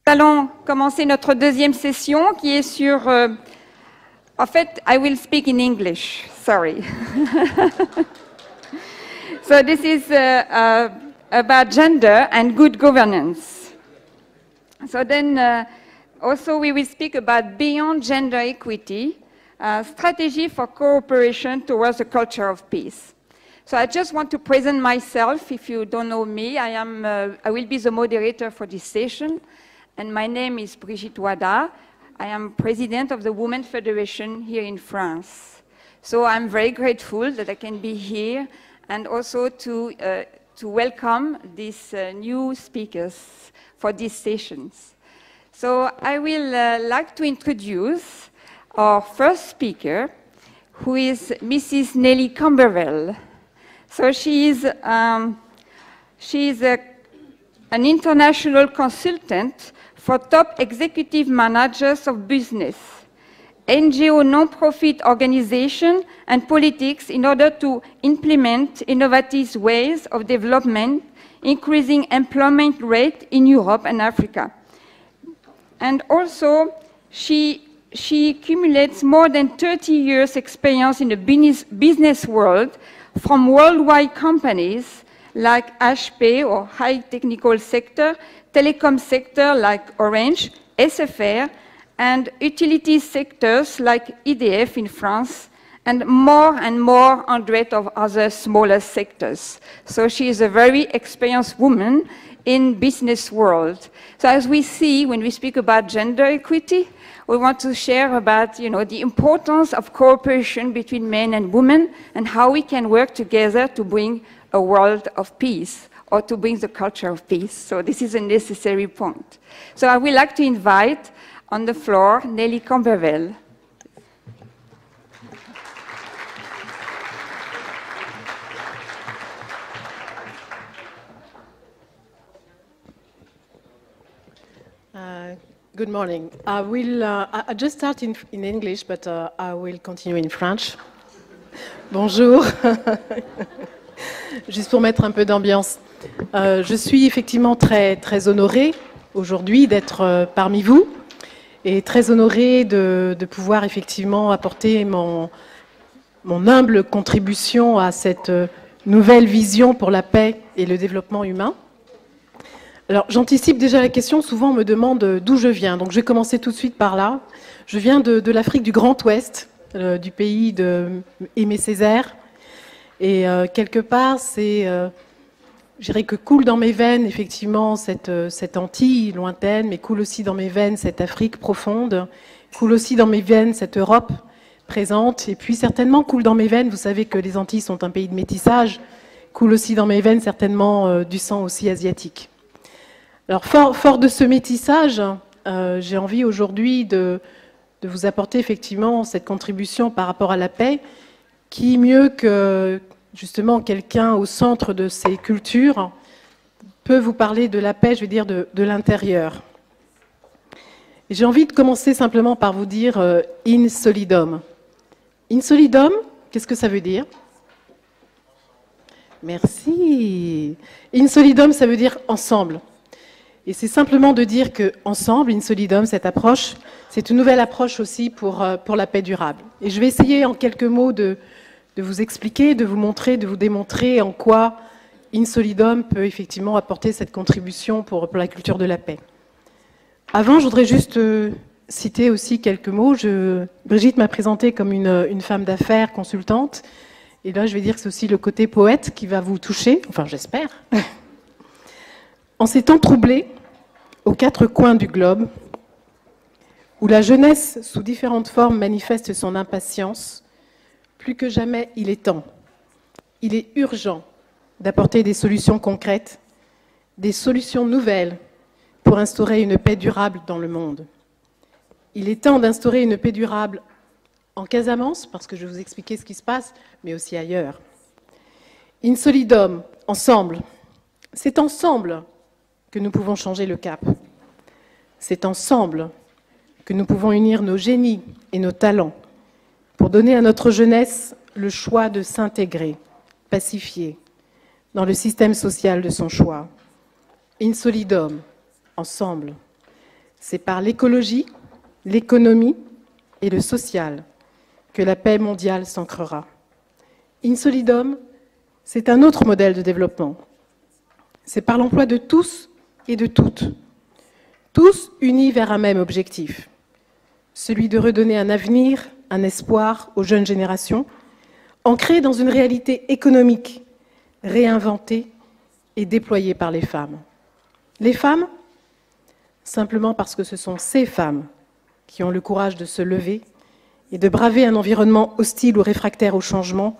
Nous allons commencer notre deuxième session qui est sur... en fait, I will speak in English, sorry. So this is about gender and good governance. So then also we will speak about beyond gender equity, strategy for cooperation towards a culture of peace. So I just want to present myself. If you don't know me, I will be the moderator for this session. And my name is Brigitte Wada. I am president of the Women's Federation here in France. So I'm very grateful that I can be here and also to welcome these new speakers for these sessions. So I will like to introduce our first speaker, who is Mrs. Nelly Camberwell. So she is an international consultant for top executive managers of business, NGO, non-profit organization, and politics in order to implement innovative ways of development, increasing employment rate in Europe and Africa. And also, she accumulates more than 30 years experience in the business world from worldwide companies like HP or high technical sector, telecom sector like Orange, SFR, and utility sectors like EDF in France, and more hundreds of other smaller sectors. So she is a very experienced woman in business world. So as we see when we speak about gender equity, we want to share about, the importance of cooperation between men and women and how we can work together to bring a world of peace or to bring the culture of peace. So this is a necessary point. So I would like to invite on the floor Nelly Camberwell. Good morning. I just start in English, but I will continue in French. Bonjour. Juste pour mettre un peu d'ambiance. Je suis effectivement très honorée aujourd'hui d'être parmi vous et très honorée de pouvoir effectivement apporter mon humble contribution à cette nouvelle vision pour la paix et le développement humain. Alors, j'anticipe déjà la question. Souvent, on me demande d'où je viens. Donc, je vais commencer tout de suite par là. Je viens de l'Afrique du Grand Ouest, du pays d'Aimé Césaire. Et quelque part, je dirais que coule dans mes veines, effectivement, cette Antille lointaine, mais coule aussi dans mes veines cette Afrique profonde, coule aussi dans mes veines cette Europe présente. Et puis, certainement, coule dans mes veines, vous savez que les Antilles sont un pays de métissage, coule aussi dans mes veines, certainement, du sang aussi asiatique. Alors, fort de ce métissage, j'ai envie aujourd'hui de vous apporter effectivement cette contribution par rapport à la paix, qui, mieux que justement quelqu'un au centre de ces cultures, peut vous parler de la paix, je veux dire, de l'intérieur. J'ai envie de commencer simplement par vous dire in solidum. In solidum, qu'est-ce que ça veut dire? Merci. In solidum, ça veut dire ensemble. Et c'est simplement de dire qu'ensemble, in solidum, cette approche, c'est une nouvelle approche aussi pour la paix durable. Et je vais essayer en quelques mots de vous expliquer, de vous montrer, de vous démontrer en quoi in solidum peut effectivement apporter cette contribution pour la culture de la paix. Avant, je voudrais juste citer aussi quelques mots. Brigitte m'a présentée comme une femme d'affaires consultante. Et là, je vais dire que c'est aussi le côté poète qui va vous toucher, enfin j'espère. En ces temps troublés, aux quatre coins du globe, où la jeunesse, sous différentes formes, manifeste son impatience, plus que jamais, il est temps, il est urgent d'apporter des solutions concrètes, des solutions nouvelles pour instaurer une paix durable dans le monde. Il est temps d'instaurer une paix durable en Casamance, parce que je vais vous expliquer ce qui se passe, mais aussi ailleurs. In solidum, ensemble, c'est ensemble que nous pouvons changer le cap. C'est ensemble que nous pouvons unir nos génies et nos talents pour donner à notre jeunesse le choix de s'intégrer, pacifier, dans le système social de son choix. In solidum, ensemble. C'est par l'écologie, l'économie et le social que la paix mondiale s'ancrera. Insolidum, c'est un autre modèle de développement. C'est par l'emploi de tous et de toutes, tous unis vers un même objectif, celui de redonner un avenir, un espoir aux jeunes générations, ancré dans une réalité économique, réinventée et déployée par les femmes. Les femmes, simplement parce que ce sont ces femmes qui ont le courage de se lever et de braver un environnement hostile ou réfractaire au changement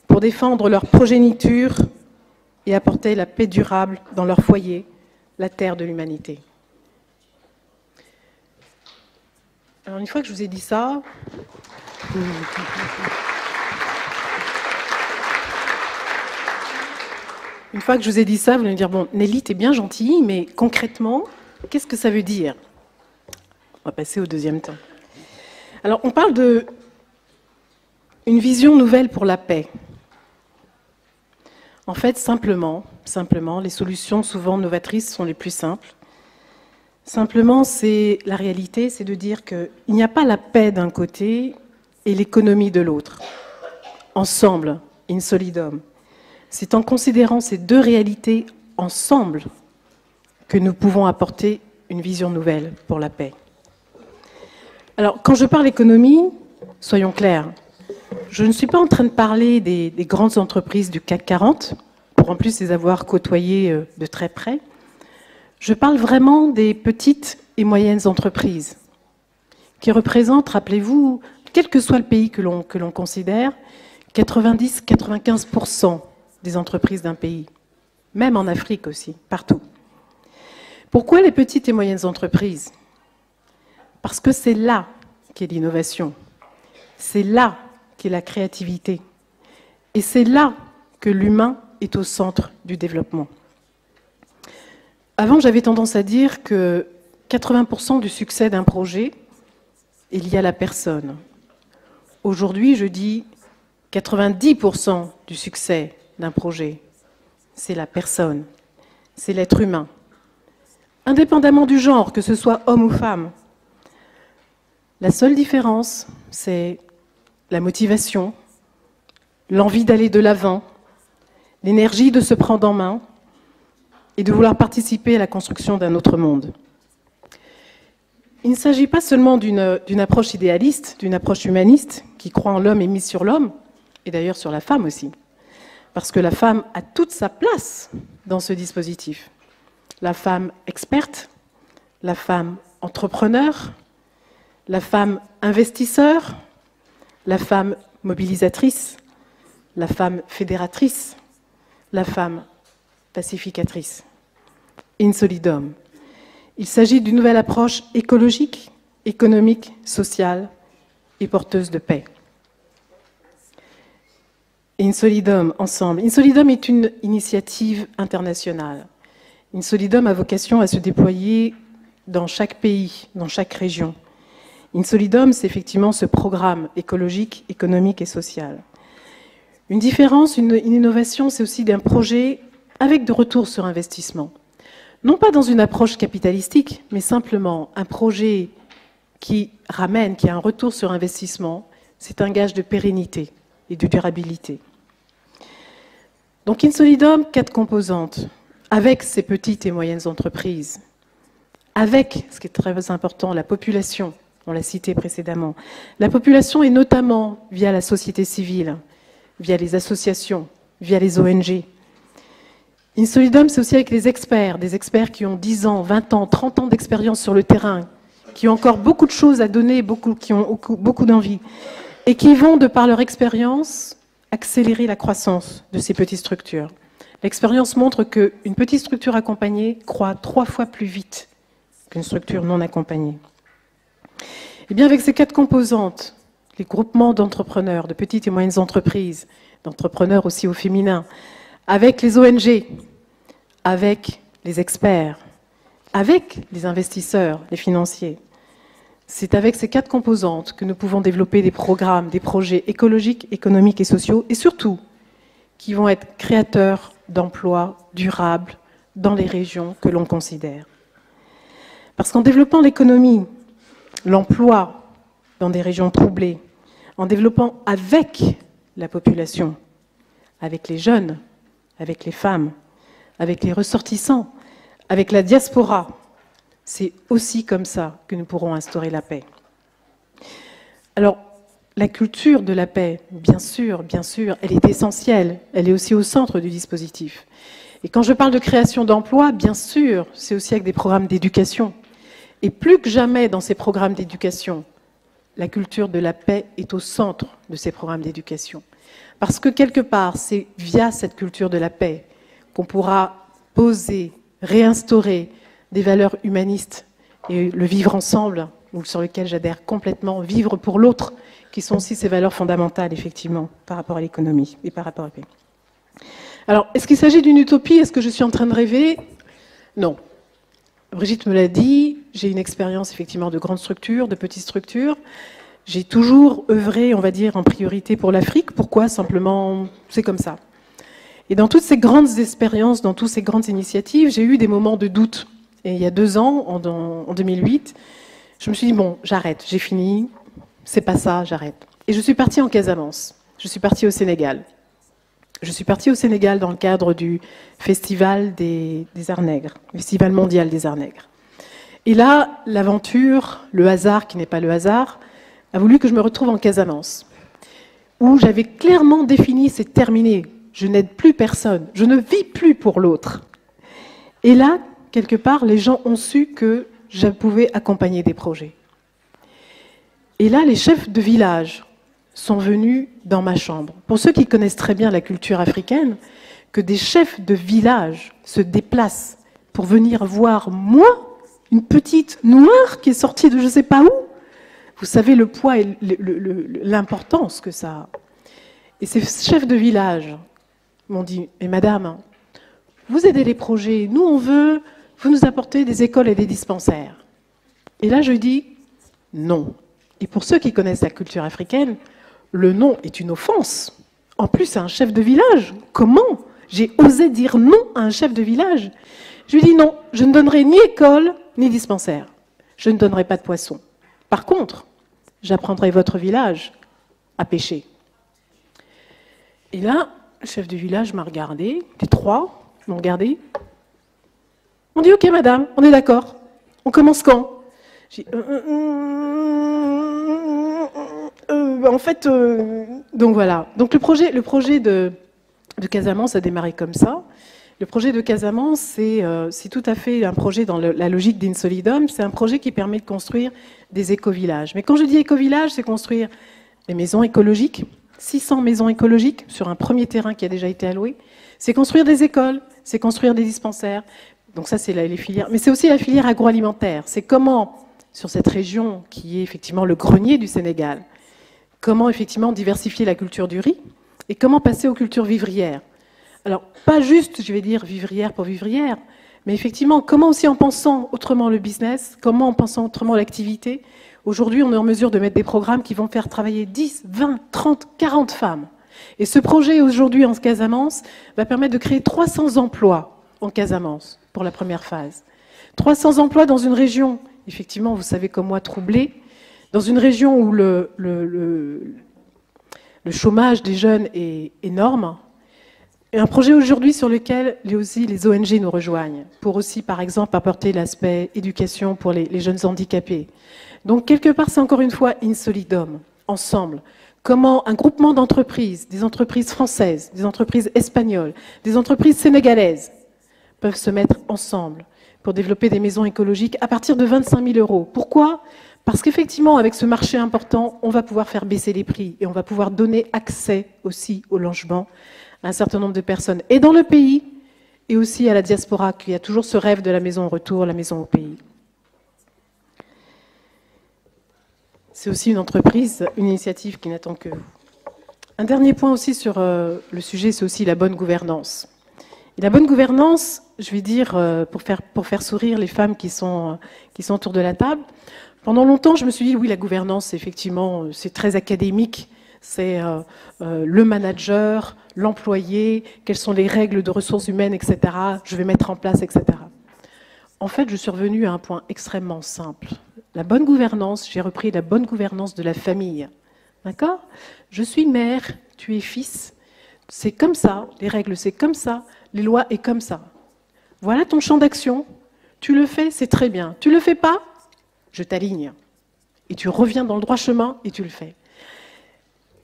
pour défendre leur progéniture et apporter la paix durable dans leur foyer, la terre de l'humanité. Alors une fois que je vous ai dit ça, vous allez me dire, bon, Nelly, t'es bien gentille, mais concrètement, qu'est-ce que ça veut dire? On va passer au deuxième temps. Alors, on parle d'une vision nouvelle pour la paix. En fait, simplement, les solutions souvent novatrices sont les plus simples. Simplement, c'est la réalité, c'est de dire qu'il n'y a pas la paix d'un côté et l'économie de l'autre. Ensemble, in solidum. C'est en considérant ces deux réalités ensemble que nous pouvons apporter une vision nouvelle pour la paix. Alors, quand je parle économie, soyons clairs, je ne suis pas en train de parler des grandes entreprises du CAC 40, pour en plus les avoir côtoyées de très près. Je parle vraiment des petites et moyennes entreprises, qui représentent, rappelez-vous, quel que soit le pays que l'on considère, 90-95% des entreprises d'un pays, même en Afrique aussi, partout. Pourquoi les petites et moyennes entreprises? Parce que c'est là qu'est l'innovation, c'est là qu'est la créativité, et c'est là que l'humain est au centre du développement. Avant, j'avais tendance à dire que 80% du succès d'un projet est lié à la personne. Aujourd'hui, je dis 90% du succès d'un projet, c'est la personne, c'est l'être humain. Indépendamment du genre, que ce soit homme ou femme. La seule différence, c'est la motivation, l'envie d'aller de l'avant, l'énergie de se prendre en main et de vouloir participer à la construction d'un autre monde. Il ne s'agit pas seulement d'une approche idéaliste, d'une approche humaniste qui croit en l'homme et mise sur l'homme, et d'ailleurs sur la femme aussi, parce que la femme a toute sa place dans ce dispositif. La femme experte, la femme entrepreneur, la femme investisseur, la femme mobilisatrice, la femme fédératrice, la femme pacificatrice. In solidum. Il s'agit d'une nouvelle approche écologique, économique, sociale et porteuse de paix. In solidum, ensemble. In solidum est une initiative internationale. In solidum a vocation à se déployer dans chaque pays, dans chaque région. In solidum, c'est effectivement ce programme écologique, économique et social. Une différence, une innovation, c'est aussi d'un projet avec de retour sur investissement. Non pas dans une approche capitalistique, mais simplement un projet qui ramène, qui a un retour sur investissement, c'est un gage de pérennité et de durabilité. Donc In solidum, 4 composantes, avec ces petites et moyennes entreprises, avec, ce qui est très important, la population, on l'a cité précédemment. La population est notamment via la société civile, via les associations, via les ONG. In solidum, c'est aussi avec les experts, des experts qui ont 10 ans, 20 ans, 30 ans d'expérience sur le terrain, qui ont encore beaucoup de choses à donner, qui ont beaucoup d'envie, et qui vont, de par leur expérience, accélérer la croissance de ces petites structures. L'expérience montre qu'une petite structure accompagnée croît 3 fois plus vite qu'une structure non accompagnée. Et bien avec ces 4 composantes, les groupements d'entrepreneurs, de petites et moyennes entreprises, d'entrepreneurs aussi au féminin, avec les ONG, avec les experts, avec les investisseurs, les financiers. C'est avec ces 4 composantes que nous pouvons développer des programmes, des projets écologiques, économiques et sociaux, et surtout, qui vont être créateurs d'emplois durables dans les régions que l'on considère. Parce qu'en développant l'économie, l'emploi dans des régions troublées, en développant avec la population, avec les jeunes, avec les femmes, avec les ressortissants, avec la diaspora, c'est aussi comme ça que nous pourrons instaurer la paix. Alors, la culture de la paix, bien sûr, elle est essentielle, elle est aussi au centre du dispositif. Et quand je parle de création d'emplois, bien sûr, c'est aussi avec des programmes d'éducation. Et plus que jamais dans ces programmes d'éducation, la culture de la paix est au centre de ces programmes d'éducation. Parce que quelque part, c'est via cette culture de la paix qu'on pourra poser, réinstaurer des valeurs humanistes et le vivre ensemble, sur lequel j'adhère complètement, vivre pour l'autre, qui sont aussi ces valeurs fondamentales, effectivement, par rapport à l'économie et par rapport à la paix. Alors, est-ce qu'il s'agit d'une utopie? Est-ce que je suis en train de rêver? Non. Brigitte me l'a dit, j'ai une expérience, effectivement, de grandes structures, de petites structures. J'ai toujours œuvré, on va dire, en priorité pour l'Afrique. Pourquoi? Simplement, c'est comme ça. Et dans toutes ces grandes expériences, dans toutes ces grandes initiatives, j'ai eu des moments de doute. Et il y a 2 ans, en 2008, je me suis dit, bon, j'arrête, j'ai fini, c'est pas ça, j'arrête. Et je suis partie en Casamance, je suis partie au Sénégal. Je suis partie au Sénégal dans le cadre du Festival des Arts Nègres, Festival mondial des Arts Nègres. Et là, l'aventure, le hasard qui n'est pas le hasard, a voulu que je me retrouve en Casamance, où j'avais clairement défini, c'est terminé, je n'aide plus personne, je ne vis plus pour l'autre. Et là, quelque part, les gens ont su que je pouvais accompagner des projets. Et là, les chefs de village sont venus dans ma chambre. Pour ceux qui connaissent très bien la culture africaine, que des chefs de village se déplacent pour venir voir moi, une petite noire qui est sortie de je ne sais pas où. Vous savez le poids et l'importance que ça a. Et ces chefs de village m'ont dit, mais madame, vous aidez les projets, nous on veut, vous nous apportez des écoles et des dispensaires. Et là je dis, non. Et pour ceux qui connaissent la culture africaine, le non est une offense. En plus, à un chef de village, comment j'ai osé dire non à un chef de village? Je lui dis non, je ne donnerai ni école, ni dispensaire. Je ne donnerai pas de poissons. Par contre, j'apprendrai votre village à pêcher. Et là, le chef de village m'a regardé, les 3 m'ont regardé. On dit, ok madame, on est d'accord. On commence quand? J'ai dit, en fait, donc voilà. Donc le projet de Casamance a démarré comme ça. Le projet de Casamance, c'est tout à fait un projet dans la logique d'Insolidum. C'est un projet qui permet de construire des éco-villages. Mais quand je dis éco-village, c'est construire des maisons écologiques, 600 maisons écologiques sur un premier terrain qui a déjà été alloué. C'est construire des écoles, c'est construire des dispensaires. Donc ça, c'est les filières. Mais c'est aussi la filière agroalimentaire. C'est comment, sur cette région qui est effectivement le grenier du Sénégal, comment effectivement diversifier la culture du riz et comment passer aux cultures vivrières. Alors, pas juste, je vais dire, vivrière pour vivrière, mais effectivement, comment aussi en pensant autrement le business, comment en pensant autrement l'activité. Aujourd'hui, on est en mesure de mettre des programmes qui vont faire travailler 10, 20, 30, 40 femmes. Et ce projet, aujourd'hui, en Casamance, va permettre de créer 300 emplois en Casamance, pour la première phase. 300 emplois dans une région, effectivement, vous savez comme moi, troublée, dans une région où le chômage des jeunes est énorme. Et un projet aujourd'hui sur lequel aussi les ONG nous rejoignent, pour aussi, par exemple, apporter l'aspect éducation pour les jeunes handicapés. Donc, quelque part, c'est encore une fois Insolidum, ensemble. Comment un groupement d'entreprises, des entreprises françaises, des entreprises espagnoles, des entreprises sénégalaises, peuvent se mettre ensemble pour développer des maisons écologiques à partir de 25 000 €. Pourquoi ? Parce qu'effectivement, avec ce marché important, on va pouvoir faire baisser les prix et on va pouvoir donner accès aussi au logement à un certain nombre de personnes, et dans le pays, et aussi à la diaspora, qui a toujours ce rêve de la maison au retour, la maison au pays. C'est aussi une entreprise, une initiative qui n'attend que vous. Un dernier point aussi sur le sujet, c'est aussi la bonne gouvernance. Et la bonne gouvernance, je vais dire, pour faire sourire les femmes qui sont autour de la table, pendant longtemps, je me suis dit, oui, la gouvernance, effectivement, c'est très académique. C'est le manager, l'employé, quelles sont les règles de ressources humaines, etc. Je vais mettre en place, etc. En fait, je suis revenue à un point extrêmement simple. La bonne gouvernance, j'ai repris la bonne gouvernance de la famille. D'accord? Je suis mère, tu es fils. C'est comme ça, les règles c'est comme ça, les lois est comme ça. Voilà ton champ d'action. Tu le fais, c'est très bien. Tu le fais pas, je t'aligne. Et tu reviens dans le droit chemin et tu le fais.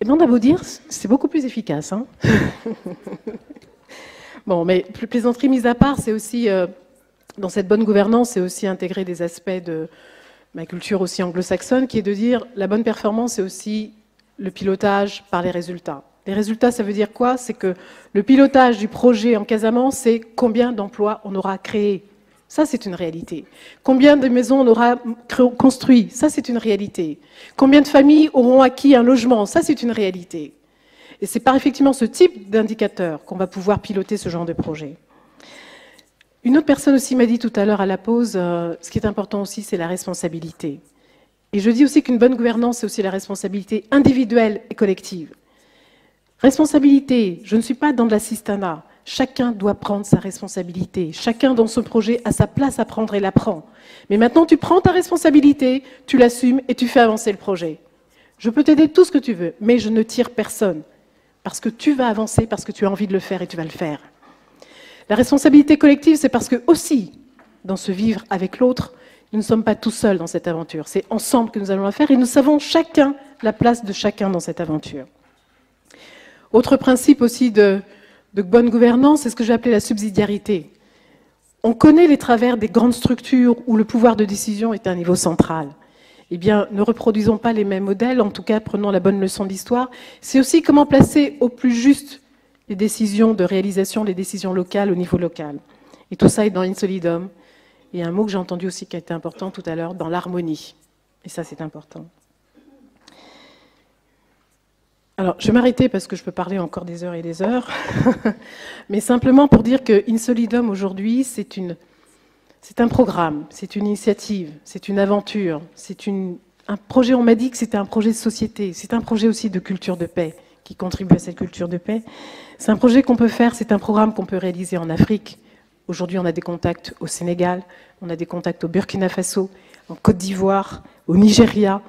Et bien, on a beau dire, c'est beaucoup plus efficace. Hein. Bon, mais plaisanterie mise à part, c'est aussi, dans cette bonne gouvernance, c'est aussi intégrer des aspects de ma culture aussi anglo-saxonne, qui est de dire, la bonne performance, c'est aussi le pilotage par les résultats. Les résultats, ça veut dire quoi? C'est que le pilotage du projet en Casamance, c'est combien d'emplois on aura créés. Ça, c'est une réalité. Combien de maisons on aura construit? Ça, c'est une réalité. Combien de familles auront acquis un logement? Ça, c'est une réalité. Et c'est par effectivement ce type d'indicateur qu'on va pouvoir piloter ce genre de projet. Une autre personne aussi m'a dit tout à l'heure à la pause, ce qui est important aussi, c'est la responsabilité. Et je dis aussi qu'une bonne gouvernance, c'est aussi la responsabilité individuelle et collective. Responsabilité, je ne suis pas dans de l'assistanat. Chacun doit prendre sa responsabilité. Chacun dans son projet a sa place à prendre et la prend. Mais maintenant, tu prends ta responsabilité, tu l'assumes et tu fais avancer le projet. Je peux t'aider tout ce que tu veux, mais je ne tire personne. Parce que tu vas avancer, parce que tu as envie de le faire et tu vas le faire. La responsabilité collective, c'est parce que aussi, dans ce vivre avec l'autre, nous ne sommes pas tout seuls dans cette aventure. C'est ensemble que nous allons la faire et nous savons chacun la place de chacun dans cette aventure. Autre principe aussi de bonne gouvernance, c'est ce que j'ai appelé la subsidiarité. On connaît les travers des grandes structures où le pouvoir de décision est à un niveau central. Eh bien, ne reproduisons pas les mêmes modèles, en tout cas, prenons la bonne leçon d'histoire. C'est aussi comment placer au plus juste les décisions de réalisation, les décisions locales au niveau local. Et tout ça est dans Insolidum. Et un mot que j'ai entendu aussi qui a été important tout à l'heure, dans l'harmonie. Et ça, c'est important. Alors, je vais m'arrêter parce que je peux parler encore des heures et des heures, mais simplement pour dire que Insolidum aujourd'hui, c'est un programme, c'est une initiative, c'est une aventure, c'est un projet, on m'a dit que c'était un projet de société, c'est un projet aussi de culture de paix, qui contribue à cette culture de paix. C'est un projet qu'on peut faire, c'est un programme qu'on peut réaliser en Afrique. Aujourd'hui, on a des contacts au Sénégal, on a des contacts au Burkina Faso, en Côte d'Ivoire, au Nigeria,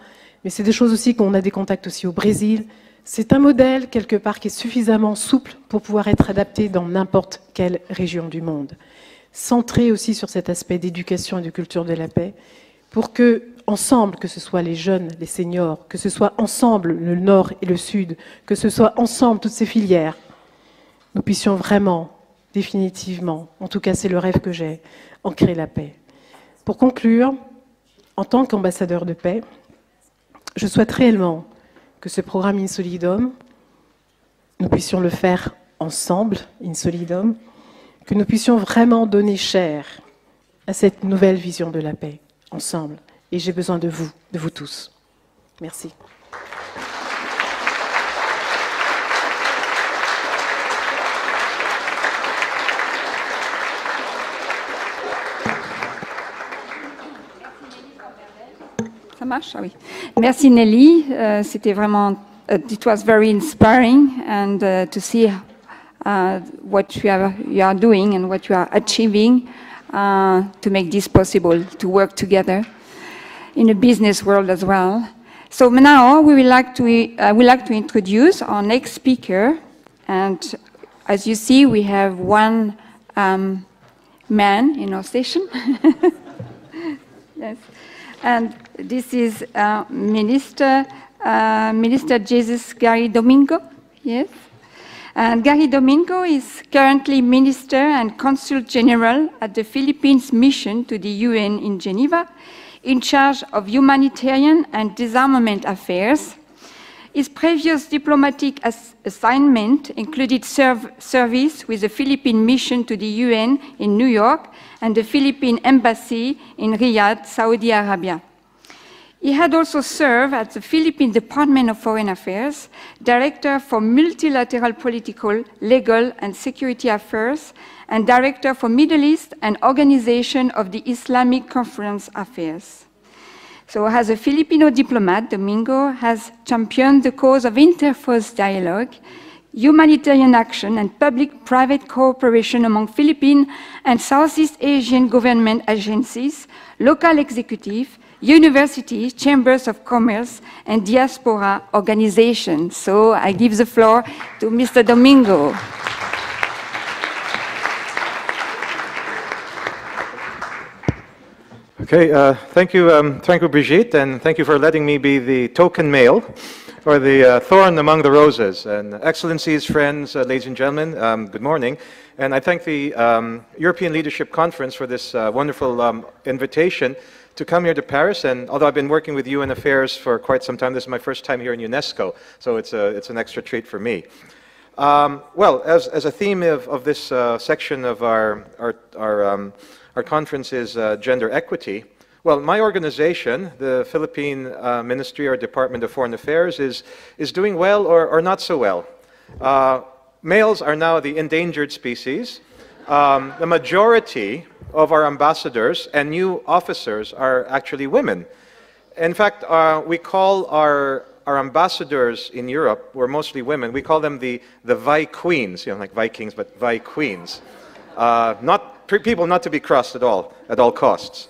mais c'est des choses aussi qu'on a des contacts aussi au Brésil. C'est un modèle, quelque part, qui est suffisamment souple pour pouvoir être adapté dans n'importe quelle région du monde. Centré aussi sur cet aspect d'éducation et de culture de la paix, pour que, ensemble, que ce soit les jeunes, les seniors, que ce soit ensemble le Nord et le Sud, que ce soit ensemble toutes ces filières, nous puissions vraiment, définitivement, en tout cas c'est le rêve que j'ai, ancrer la paix. Pour conclure, en tant qu'ambassadeur de paix, je souhaite réellement que ce programme Insolidum, nous puissions le faire ensemble, Insolidum, que nous puissions vraiment donner chair à cette nouvelle vision de la paix, ensemble. Et j'ai besoin de vous tous. Merci. Ça marche? Ah oui. Merci Nelly. C'était vraiment, it was very inspiring and to see what you are doing and what you are achieving to make this possible, to work together in a business world as well. So now we would like to introduce our next speaker, and as you see, we have one man in our station. Yes. And this is Minister Jesus Gary Domingo. Yes. And Gary Domingo is currently Minister and Consul General at the Philippines Mission to the UN in Geneva, in charge of humanitarian and disarmament affairs. His previous diplomatic assignment included service with the Philippine Mission to the UN in New York and the Philippine Embassy in Riyadh, Saudi Arabia. He had also served at the Philippine Department of Foreign Affairs, Director for Multilateral Political, Legal and Security Affairs, and Director for Middle East and Organization of the Islamic Conference Affairs. So as a Filipino diplomat, Domingo has championed the cause of interfaith dialogue. humanitarian action, and public-private cooperation among Philippine and Southeast Asian government agencies, local executive, universities, chambers of commerce, and diaspora organizations. So I give the floor to Mr. Domingo. Okay, thank you, Brigitte, and thank you for letting me be the token male, or the thorn among the roses. And Excellencies, friends, ladies and gentlemen, good morning. And I thank the European Leadership Conference for this wonderful invitation to come here to Paris. And although I've been working with UN Affairs for quite some time, this is my first time here in UNESCO, so it's an extra treat for me. Well, as a theme of this section of our conference is gender equity. Well, my organization, the Philippine Ministry or Department of Foreign Affairs, is doing well or not so well. Males are now the endangered species. The majority of our ambassadors and new officers are actually women. In fact, we call our ambassadors in Europe, who are mostly women, we call them the Vi Queens, you know, like Vikings, but Vi Queens. People not to be crossed at all costs.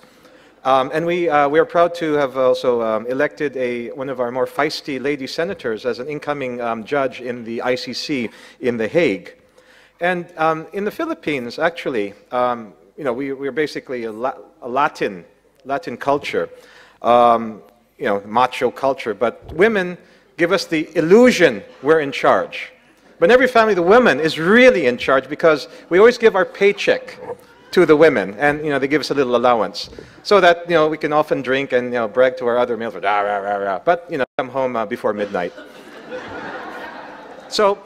And we are proud to have also elected one of our more feisty lady senators as an incoming judge in the ICC in The Hague. And in the Philippines, actually, you know, we're basically a Latin culture, you know, macho culture, but women give us the illusion we're in charge. But in every family, the woman is really in charge because we always give our paycheck to the women, and you know, they give us a little allowance, so that you know we can often drink and you know brag to our other males, rah, rah, rah, rah, but you know come home before midnight. So,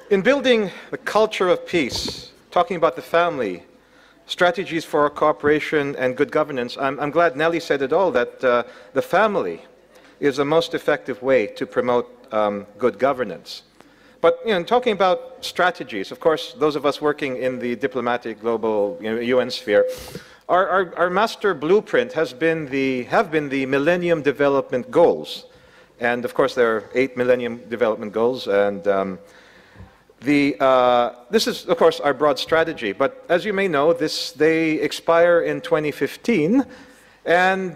in building the culture of peace, talking about the family, strategies for cooperation and good governance, I'm glad Nelly said it all, that the family is the most effective way to promote good governance. But you know, talking about strategies, of course, those of us working in the diplomatic global UN sphere, our master blueprint have been the Millennium Development Goals, and of course there are 8 Millennium Development Goals, and this is of course our broad strategy. But as you may know, they expire in 2015, and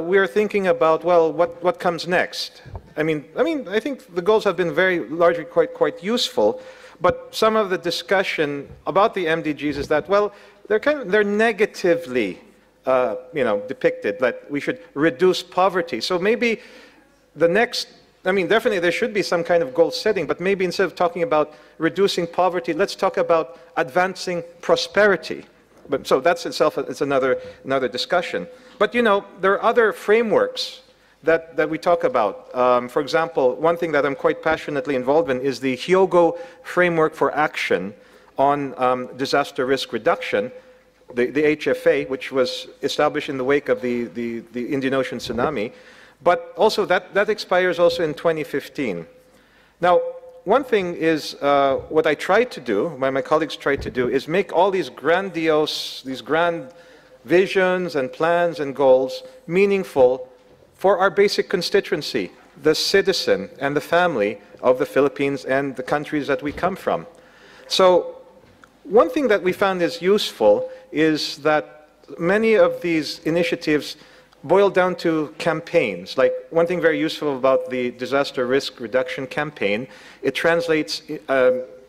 we're thinking about, well, what comes next. I mean, I think the goals have been very largely quite useful, but some of the discussion about the MDGs is that, well, they're negatively, you know, depicted, that we should reduce poverty. So maybe the next, I mean, definitely there should be some kind of goal setting, but maybe instead of talking about reducing poverty, let's talk about advancing prosperity. But so that's itself, it's another discussion. But you know, there are other frameworks that we talk about. For example, one thing that I'm quite passionately involved in is the Hyogo Framework for Action on Disaster Risk Reduction, the HFA, which was established in the wake of the Indian Ocean tsunami. But also that expires also in 2015. Now, one thing is what I tried to do, my colleagues tried to do, is make all these grandiose, these grand visions and plans and goals meaningful for our basic constituency, the citizen and the family of the Philippines and the countries that we come from. So one thing that we found is useful is that many of these initiatives boil down to campaigns. Like one thing very useful about the disaster risk reduction campaign, it translates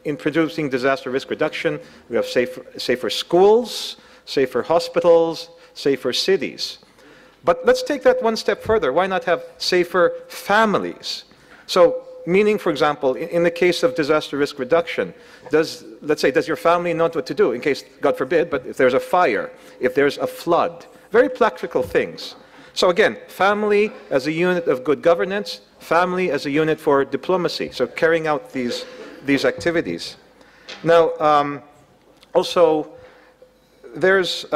in producing disaster risk reduction. We have safer schools, safer hospitals, safer cities. But let's take that one step further. Why not have safer families? So, meaning, for example, in the case of disaster risk reduction, does your family know what to do in case, God forbid, but if there's a fire, if there's a flood? Very practical things. So again, family as a unit of good governance, family as a unit for diplomacy. So carrying out these activities. Now, also, there's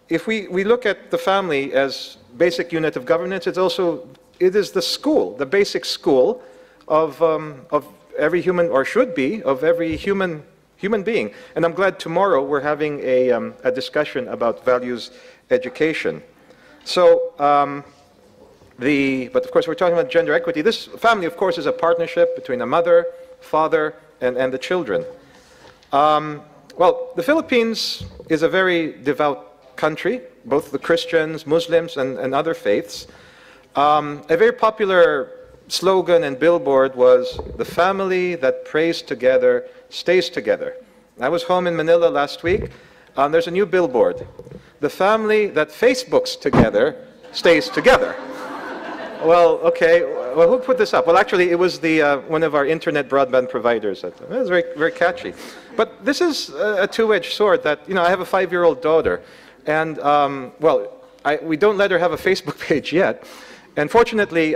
if we look at the family as basic unit of governance, it is the school, the basic school of every human, or should be, of every human being. And I'm glad tomorrow we're having a discussion about values education. So, but of course we're talking about gender equity. This family, of course, is a partnership between a mother, father, and the children. Well, the Philippines is a very devout country, both the Christians, Muslims, and other faiths. A very popular slogan and billboard was, "The family that prays together stays together." I was home in Manila last week. There's a new billboard. "The family that Facebooks together stays together." Well, okay. Well, who put this up? Well, actually, it was one of our internet broadband providers. It was very, very catchy. But this is a two-edged sword that, I have a 5-year-old daughter. And, well, we don't let her have a Facebook page yet. And fortunately,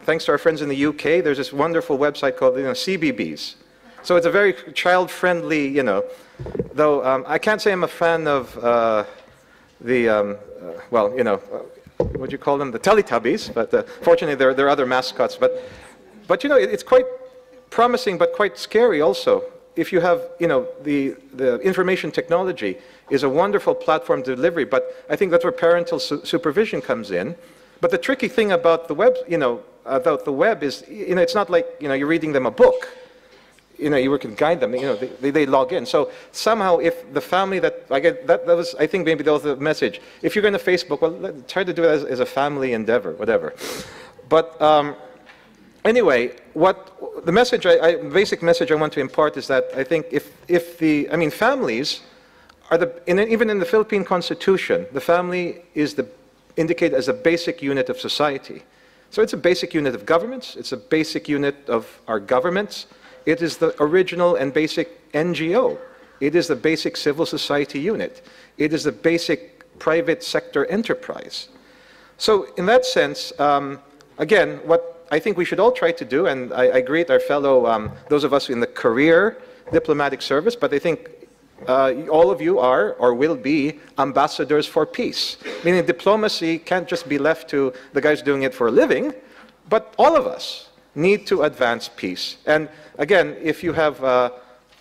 thanks to our friends in the UK, there's this wonderful website called, CBBS. So it's a very child-friendly, though I can't say I'm a fan of what do you call them? The Teletubbies, but fortunately there are other mascots. But it's quite promising, but quite scary also. If you have, the information technology is a wonderful platform delivery, but I think that's where parental supervision comes in. But the tricky thing about the web, is, it's not like, you're reading them a book. You can guide them, they log in. So somehow if the family that was, I think maybe that was the message. If you're going to Facebook, well, try to do it as a family endeavor, whatever. But anyway, the message, basic message I want to impart is that I think families are even in the Philippine Constitution, the family is indicated as a basic unit of society. So it's a basic unit of governments, it's a basic unit of our governments. It is the original and basic NGO. It is the basic civil society unit. It is the basic private sector enterprise. So in that sense, again, what I think we should all try to do, and I greet our fellow, those of us in the career diplomatic service, but I think all of you are or will be ambassadors for peace. Meaning diplomacy can't just be left to the guys doing it for a living, but all of us need to advance peace. And again, if you have,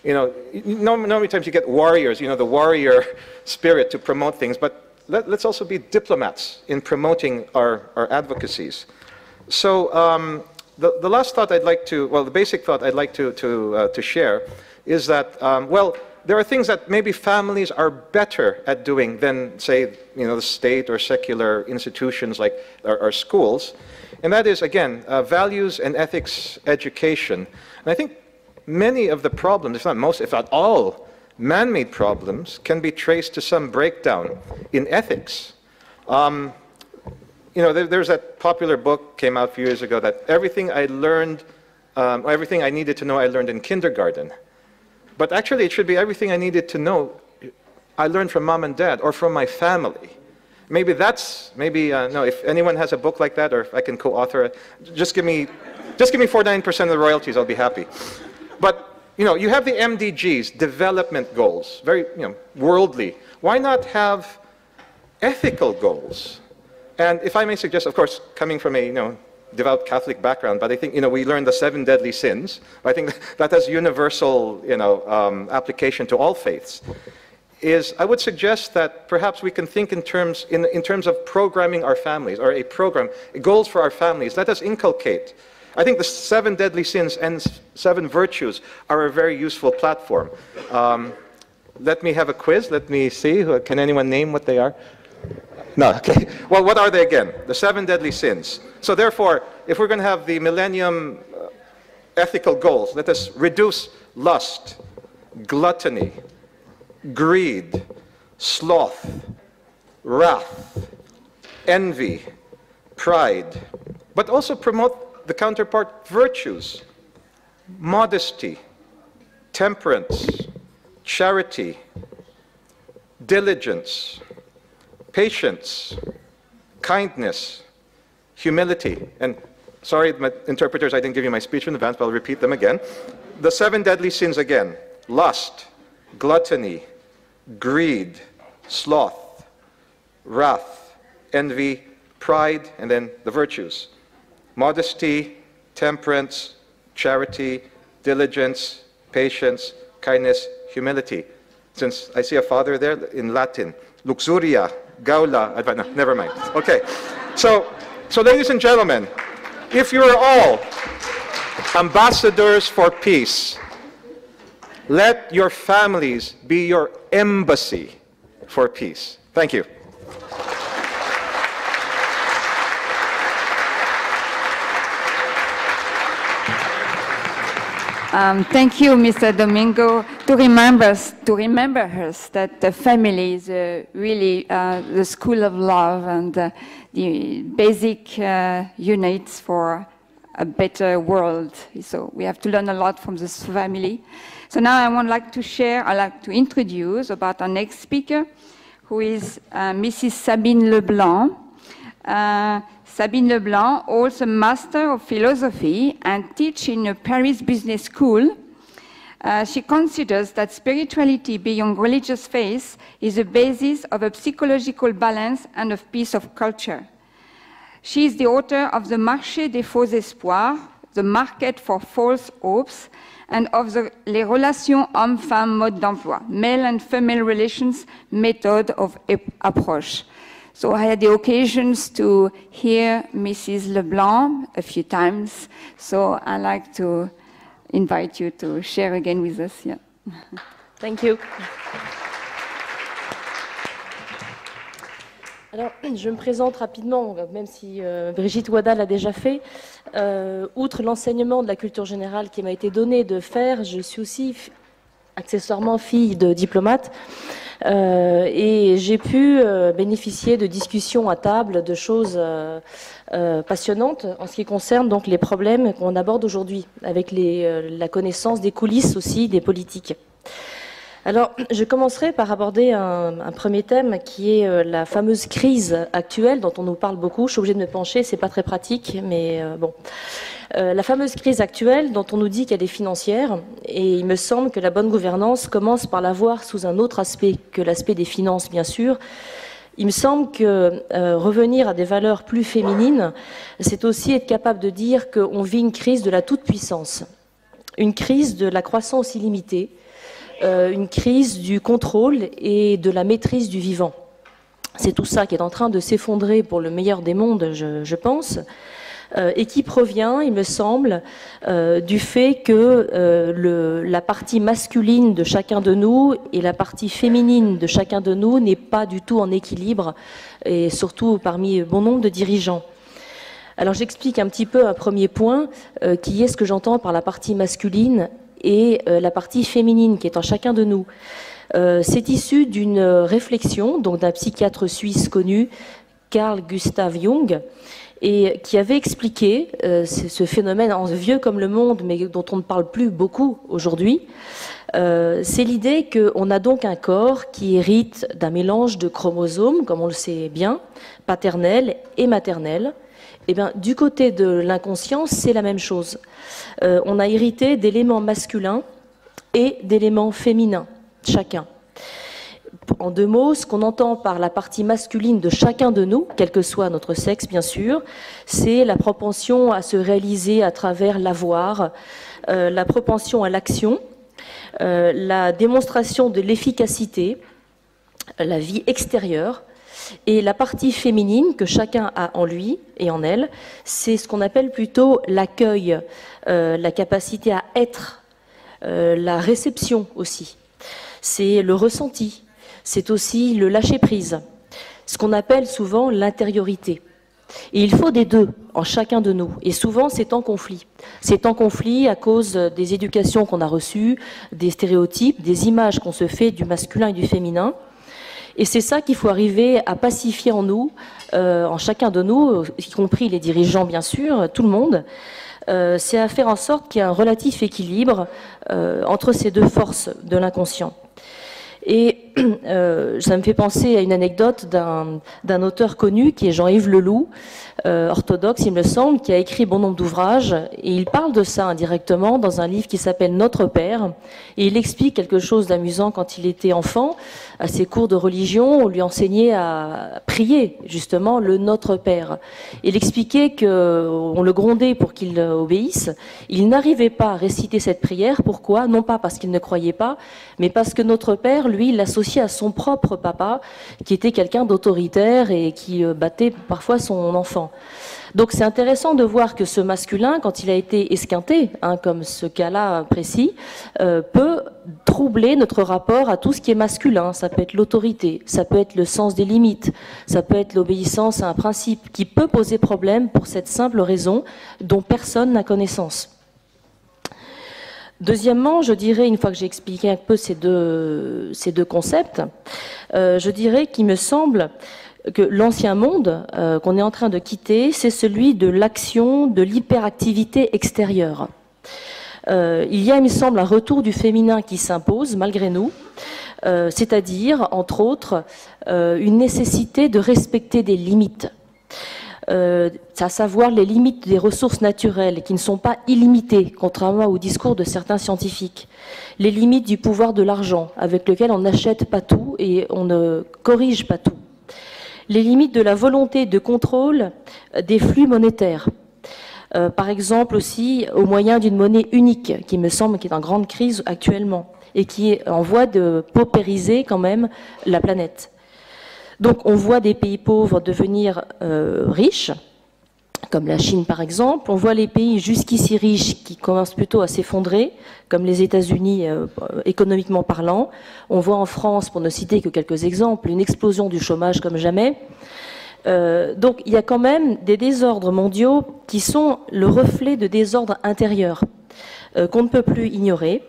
many times you get warriors, the warrior spirit to promote things, but let's also be diplomats in promoting our advocacies. So the last thought I'd like to, the basic thought I'd like to share is that, there are things that maybe families are better at doing than, say, the state or secular institutions like our schools. And that is, again, values and ethics education. And I think many of the problems, if not most, if not all, man-made problems can be traced to some breakdown in ethics. There's that popular book came out a few years ago that everything I learned, everything I needed to know I learned in kindergarten. But actually, it should be everything I needed to know I learned from mom and dad or from my family. Maybe if anyone has a book like that, or if I can co-author it, just give me 49% of the royalties, I'll be happy. But, you have the MDGs, development goals, very, worldly. Why not have ethical goals? And if I may suggest, of course, coming from a, devout Catholic background, but I think, we learned the 7 deadly sins. I think that has universal, application to all faiths. I would suggest that perhaps we can think in terms of programming our families, or goals for our families. Let us inculcate. I think the 7 deadly sins and 7 virtues are a very useful platform. Let me have a quiz. Let me see. Can anyone name what they are? No, okay. Well, what are they again? The 7 deadly sins. So therefore, if we're going to have the millennium ethical goals, let us reduce lust, gluttony, greed, sloth, wrath, envy, pride, but also promote the counterpart virtues, modesty, temperance, charity, diligence, patience, kindness, humility. And sorry, my interpreters, I didn't give you my speech in advance, but I'll repeat them again. The 7 deadly sins again: lust, gluttony, greed, sloth, wrath, envy, pride, and then the virtues: modesty, temperance, charity, diligence, patience, kindness, humility. Since I see a father there, in Latin, luxuria, gaula, no, never mind. Okay, so ladies and gentlemen, if you are all ambassadors for peace, Let your families be your embassy for peace. Thank you. Thank you, Mr. Domingo, to remember us that the family is really the school of love and the basic units for a better world. So we have to learn a lot from this family. So now I would like to introduce about our next speaker, who is Mrs. Sabine Leblanc. Sabine Leblanc holds a Master of Philosophy and teaches in a Paris Business School. She considers that spirituality beyond religious faith is the basis of a psychological balance and of peace of culture. She is the author of The Marché des Faux Espoirs, The Market for False Hopes, and of Les Relations Hommes-Femmes Mode d'Emploi, Male and Female Relations Method of Approach. So I had the occasions to hear Mrs. Leblanc a few times, so I'd like to invite you to share again with us. Yeah. Thank you. Alors, je me présente rapidement, même si Brigitte Wada l'a déjà fait. Outre l'enseignement de la culture générale qui m'a été donné de faire, je suis aussi accessoirement fille de diplomate. Et j'ai pu bénéficier de discussions à table, de choses passionnantes en ce qui concerne donc les problèmes qu'on aborde aujourd'hui, avec la connaissance des coulisses aussi des politiques. Alors, je commencerai par aborder un premier thème qui est la fameuse crise actuelle dont on nous parle beaucoup. Je suis obligée de me pencher, c'est pas très pratique, mais bon. La fameuse crise actuelle dont on nous dit qu'elle est financière, et il me semble que la bonne gouvernance commence par la voir sous un autre aspect que l'aspect des finances, bien sûr. Il me semble que revenir à des valeurs plus féminines, c'est aussi être capable de dire qu'on vit une crise de la toute-puissance, une crise de la croissance illimitée, une crise du contrôle et de la maîtrise du vivant. C'est tout ça qui est en train de s'effondrer pour le meilleur des mondes, je pense. Et qui provient, il me semble, du fait que la partie masculine de chacun de nous et la partie féminine de chacun de nous n'est pas du tout en équilibre, et surtout parmi bon nombre de dirigeants. Alors j'explique un petit peu un premier point, qui est ce que j'entends par la partie masculine et la partie féminine qui est en chacun de nous. C'est issu d'une réflexion donc d'un psychiatre suisse connu, Carl Gustav Jung, et qui avait expliqué ce phénomène vieux comme le monde, mais dont on ne parle plus beaucoup aujourd'hui. C'est l'idée qu'on a donc un corps qui hérite d'un mélange de chromosomes, comme on le sait bien, paternel et maternel. Eh bien, du côté de l'inconscient, c'est la même chose. On a hérité d'éléments masculins et d'éléments féminins, chacun. En deux mots, ce qu'on entend par la partie masculine de chacun de nous, quel que soit notre sexe bien sûr, c'est la propension à se réaliser à travers l'avoir, la propension à l'action, la démonstration de l'efficacité, la vie extérieure, et la partie féminine que chacun a en lui et en elle, c'est ce qu'on appelle plutôt l'accueil, la capacité à être, la réception aussi, c'est le ressenti. C'est aussi le lâcher-prise, ce qu'on appelle souvent l'intériorité. Et il faut des deux en chacun de nous. Et souvent, c'est en conflit. C'est en conflit à cause des éducations qu'on a reçues, des stéréotypes, des images qu'on se fait du masculin et du féminin. Et c'est ça qu'il faut arriver à pacifier en nous, en chacun de nous, y compris les dirigeants, bien sûr, tout le monde. C'est à faire en sorte qu'il y ait un relatif équilibre entre ces deux forces de l'inconscient. Et ça me fait penser à une anecdote d'un auteur connu qui est Jean-Yves Leloup, orthodoxe il me semble, qui a écrit bon nombre d'ouvrages, et il parle de ça indirectement dans un livre qui s'appelle Notre Père, et il explique quelque chose d'amusant. Quand il était enfant, à ses cours de religion, on lui enseignait à prier justement le Notre Père. Il expliquait qu'on le grondait pour qu'il obéisse. Il n'arrivait pas à réciter cette prière. Pourquoi? Non pas parce qu'il ne croyait pas, mais parce que Notre Père, lui, l'associait associé à son propre papa, qui était quelqu'un d'autoritaire et qui battait parfois son enfant. Donc c'est intéressant de voir que ce masculin, quand il a été esquinté, comme ce cas-là précis, peut troubler notre rapport à tout ce qui est masculin. Ça peut être l'autorité, ça peut être le sens des limites, ça peut être l'obéissance à un principe qui peut poser problème pour cette simple raison dont personne n'a connaissance. Deuxièmement, je dirais, une fois que j'ai expliqué un peu ces deux concepts, je dirais qu'il me semble que l'ancien monde qu'on est en train de quitter, c'est celui de l'action, de l'hyperactivité extérieure. Il y a, il me semble, un retour du féminin qui s'impose, malgré nous, c'est-à-dire, entre autres, une nécessité de respecter des limites, à savoir les limites des ressources naturelles qui ne sont pas illimitées, contrairement au discours de certains scientifiques, les limites du pouvoir de l'argent, avec lequel on n'achète pas tout et on ne corrige pas tout, les limites de la volonté de contrôle des flux monétaires. Par exemple aussi au moyen d'une monnaie unique, qui me semble qui est en grande crise actuellement, et qui est en voie de paupériser quand même la planète. Donc on voit des pays pauvres devenir riches, comme la Chine par exemple. On voit les pays jusqu'ici riches qui commencent plutôt à s'effondrer, comme les États-Unis économiquement parlant. On voit en France, pour ne citer que quelques exemples, une explosion du chômage comme jamais. Donc il y a quand même des désordres mondiaux qui sont le reflet de désordres intérieurs qu'on ne peut plus ignorer.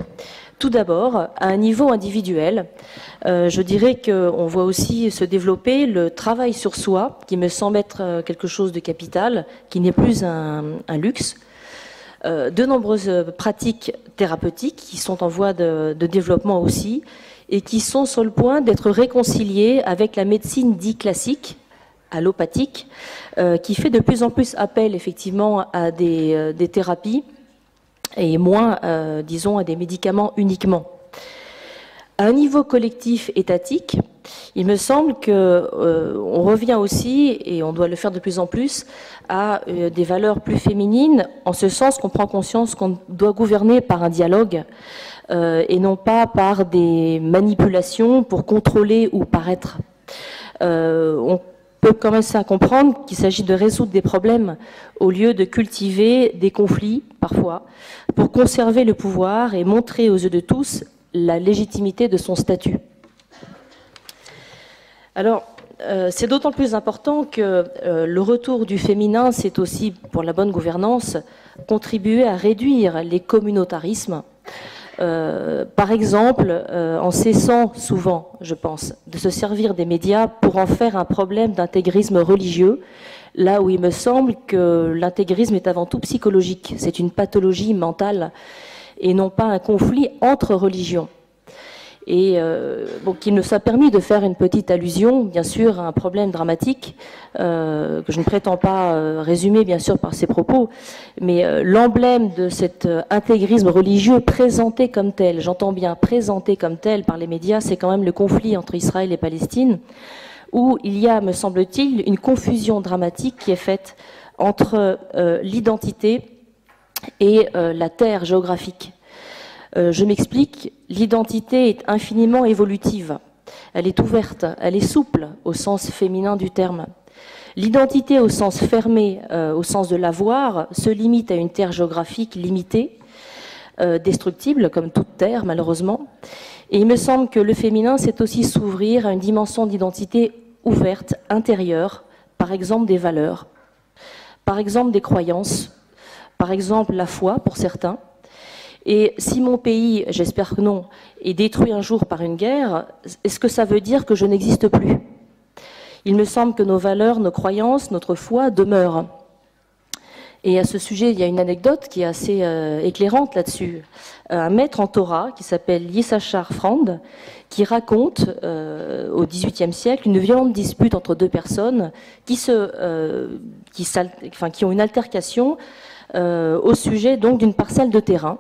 Tout d'abord, à un niveau individuel, je dirais qu'on voit aussi se développer le travail sur soi, qui me semble être quelque chose de capital, qui n'est plus un luxe. De nombreuses pratiques thérapeutiques qui sont en voie de développement aussi, et qui sont sur le point d'être réconciliées avec la médecine dite classique, allopathique, qui fait de plus en plus appel effectivement à des thérapies et moins, disons, à des médicaments uniquement. À un niveau collectif étatique, il me semble qu'on revient aussi, et on doit le faire de plus en plus, à des valeurs plus féminines, en ce sens qu'on prend conscience qu'on doit gouverner par un dialogue et non pas par des manipulations pour contrôler ou paraître. On peut commencer à comprendre qu'il s'agit de résoudre des problèmes au lieu de cultiver des conflits, parfois, pour conserver le pouvoir et montrer aux yeux de tous la légitimité de son statut. Alors, c'est d'autant plus important que le retour du féminin, c'est aussi, pour la bonne gouvernance, contribuer à réduire les communautarismes. Par exemple, en cessant souvent, je pense, de se servir des médias pour en faire un problème d'intégrisme religieux, là où il me semble que l'intégrisme est avant tout psychologique. C'est une pathologie mentale et non pas un conflit entre religions. Et bon, qu'il nous a permis de faire une petite allusion, bien sûr, à un problème dramatique, que je ne prétends pas résumer, bien sûr, par ces propos, mais l'emblème de cet intégrisme religieux présenté comme tel, j'entends bien présenté comme tel par les médias, c'est quand même le conflit entre Israël et Palestine, où il y a, me semble-t-il, une confusion dramatique qui est faite entre l'identité et la terre géographique. Je m'explique, l'identité est infiniment évolutive. Elle est ouverte, elle est souple au sens féminin du terme. L'identité au sens fermé, au sens de l'avoir, se limite à une terre géographique limitée, destructible comme toute terre malheureusement. Et il me semble que le féminin, c'est aussi s'ouvrir à une dimension d'identité ouverte, intérieure, par exemple des valeurs, par exemple des croyances, par exemple la foi pour certains. Et si mon pays, j'espère que non, est détruit un jour par une guerre, est-ce que ça veut dire que je n'existe plus? Il me semble que nos valeurs, nos croyances, notre foi demeurent. Et à ce sujet, il y a une anecdote qui est assez éclairante là-dessus. Un maître en Torah qui s'appelle Yissachar Frand, qui raconte au XVIIIe siècle une violente dispute entre deux personnes qui ont une altercation au sujet donc d'une parcelle de terrain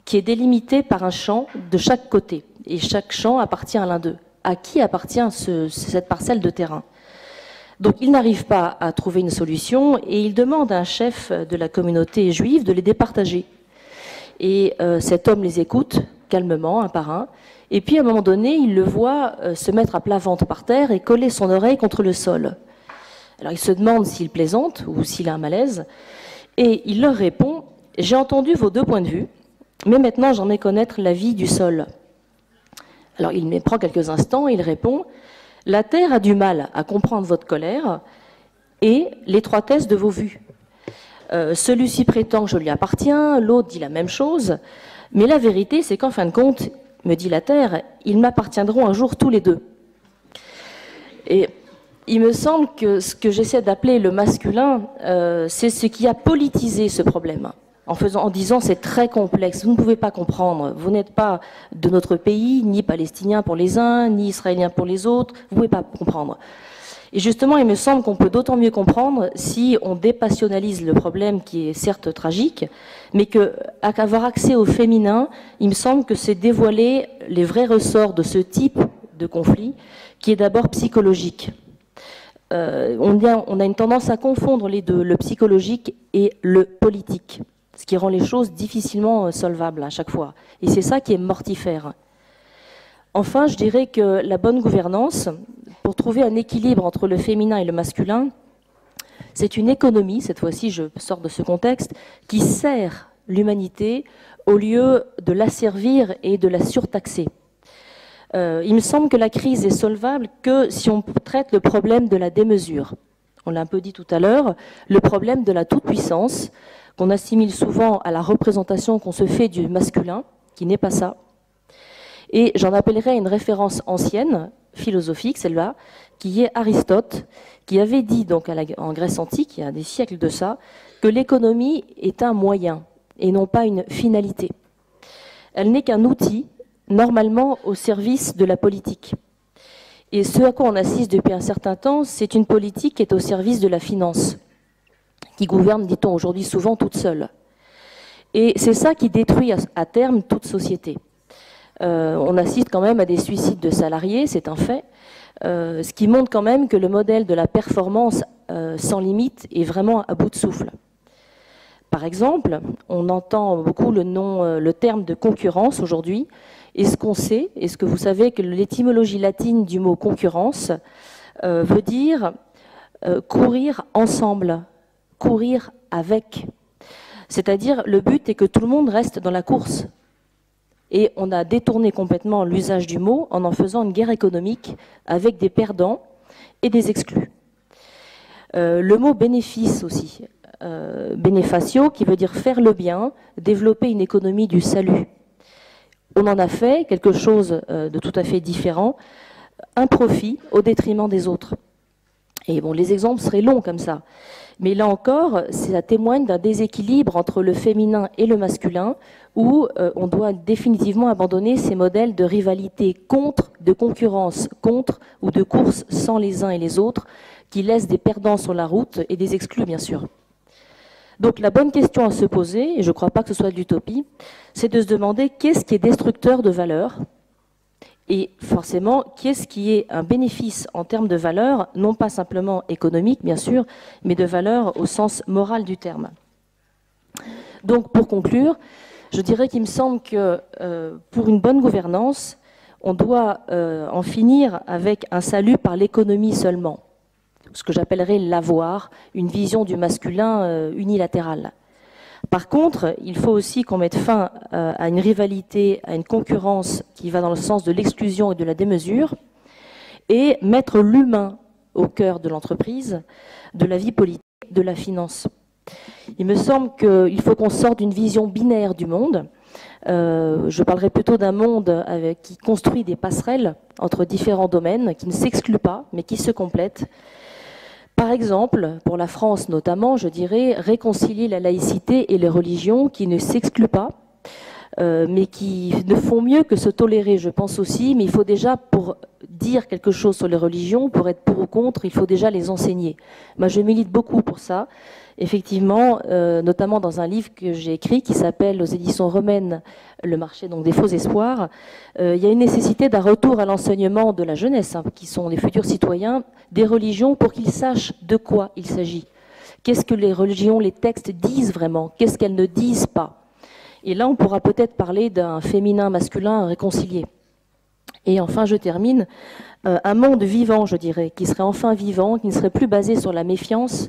qui est délimitée par un champ de chaque côté. Et chaque champ appartient à l'un d'eux. À qui appartient cette parcelle de terrain? Donc ils n'arrivent pas à trouver une solution et ils demandent à un chef de la communauté juive de les départager. Et cet homme les écoute calmement, un par un. Et puis, à un moment donné, il le voit se mettre à plat ventre par terre et coller son oreille contre le sol. Alors, il se demande s'il plaisante ou s'il a un malaise. Et il leur répond « J'ai entendu vos 2 points de vue, mais maintenant j'en ai connaître la vie du sol. » Alors, il prend quelques instants et il répond « La terre a du mal à comprendre votre colère et l'étroitesse de vos vues. Celui-ci prétend que je lui appartiens, l'autre dit la même chose, mais la vérité, c'est qu'en fin de compte, me dit la terre, ils m'appartiendront un jour tous les 2. » Et il me semble que ce que j'essaie d'appeler le masculin, c'est ce qui a politisé ce problème. En disant c'est très complexe, vous ne pouvez pas comprendre, vous n'êtes pas de notre pays, ni palestinien pour les uns, ni israélien pour les autres, vous ne pouvez pas comprendre. Et justement, il me semble qu'on peut d'autant mieux comprendre si on dépassionnalise le problème qui est certes tragique, mais qu'avoir accès au féminin, il me semble que c'est dévoiler les vrais ressorts de ce type de conflit, qui est d'abord psychologique. On a une tendance à confondre les deux, le psychologique et le politique, ce qui rend les choses difficilement solvables à chaque fois. Et c'est ça qui est mortifère. Enfin, je dirais que la bonne gouvernance, pour trouver un équilibre entre le féminin et le masculin, c'est une économie, cette fois-ci je sors de ce contexte, qui sert l'humanité au lieu de l'asservir et de la surtaxer. Il me semble que la crise est solvable que si on traite le problème de la démesure. On l'a un peu dit tout à l'heure, le problème de la toute-puissance, qu'on assimile souvent à la représentation qu'on se fait du masculin, qui n'est pas ça. Et j'en appellerai une référence ancienne, philosophique, celle-là, qui est Aristote, qui avait dit donc en Grèce antique, il y a des siècles de ça, que l'économie est un moyen et non pas une finalité. Elle n'est qu'un outil, normalement au service de la politique. Et ce à quoi on assiste depuis un certain temps, c'est une politique qui est au service de la finance, qui gouverne, dit-on aujourd'hui, souvent toute seule. Et c'est ça qui détruit à terme toute société. On assiste quand même à des suicides de salariés, c'est un fait, ce qui montre quand même que le modèle de la performance sans limite est vraiment à bout de souffle. Par exemple, on entend beaucoup le terme de concurrence aujourd'hui. Est-ce qu'on sait, est-ce que vous savez que l'étymologie latine du mot concurrence veut dire courir ensemble, courir avec. C'est-à-dire le but est que tout le monde reste dans la course. Et on a détourné complètement l'usage du mot en faisant une guerre économique avec des perdants et des exclus. Le mot bénéfice aussi, benefatio, qui veut dire faire le bien, développer une économie du salut. On en a fait quelque chose de tout à fait différent, un profit au détriment des autres. Et bon, les exemples seraient longs comme ça. Mais là encore, ça témoigne d'un déséquilibre entre le féminin et le masculin, où on doit définitivement abandonner ces modèles de rivalité contre, de concurrence contre, ou de course sans les uns et les autres, qui laissent des perdants sur la route et des exclus, bien sûr. Donc la bonne question à se poser, et je ne crois pas que ce soit de l'utopie, c'est de se demander qu'est-ce qui est destructeur de valeur, et forcément, qu'est-ce qui est un bénéfice en termes de valeur, non pas simplement économique, bien sûr, mais de valeur au sens moral du terme. Donc, pour conclure, je dirais qu'il me semble que pour une bonne gouvernance, on doit en finir avec un salut par l'économie seulement, ce que j'appellerais l'avoir, une vision du masculin unilatérale. Par contre, il faut aussi qu'on mette fin à une rivalité, à une concurrence qui va dans le sens de l'exclusion et de la démesure, et mettre l'humain au cœur de l'entreprise, de la vie politique, de la finance. Il me semble qu'il faut qu'on sorte d'une vision binaire du monde. Je parlerai plutôt d'un monde qui construit des passerelles entre différents domaines, qui ne s'excluent pas, mais qui se complètent. Par exemple, pour la France notamment, je dirais réconcilier la laïcité et les religions qui ne s'excluent pas, mais qui ne font mieux que se tolérer, je pense aussi. Mais il faut déjà, pour dire quelque chose sur les religions, pour être pour ou contre, il faut déjà les enseigner. Moi, je milite beaucoup pour ça. Effectivement, notamment dans un livre que j'ai écrit qui s'appelle aux éditions Romaines, Le marché donc des faux espoirs, il y a une nécessité d'un retour à l'enseignement de la jeunesse, qui sont les futurs citoyens, des religions pour qu'ils sachent de quoi il s'agit. Qu'est-ce que les religions, les textes disent vraiment? Qu'est-ce qu'elles ne disent pas? Et là, on pourra peut-être parler d'un féminin-masculin réconcilié. Et enfin, je termine, un monde vivant, je dirais, qui serait enfin vivant, qui ne serait plus basé sur la méfiance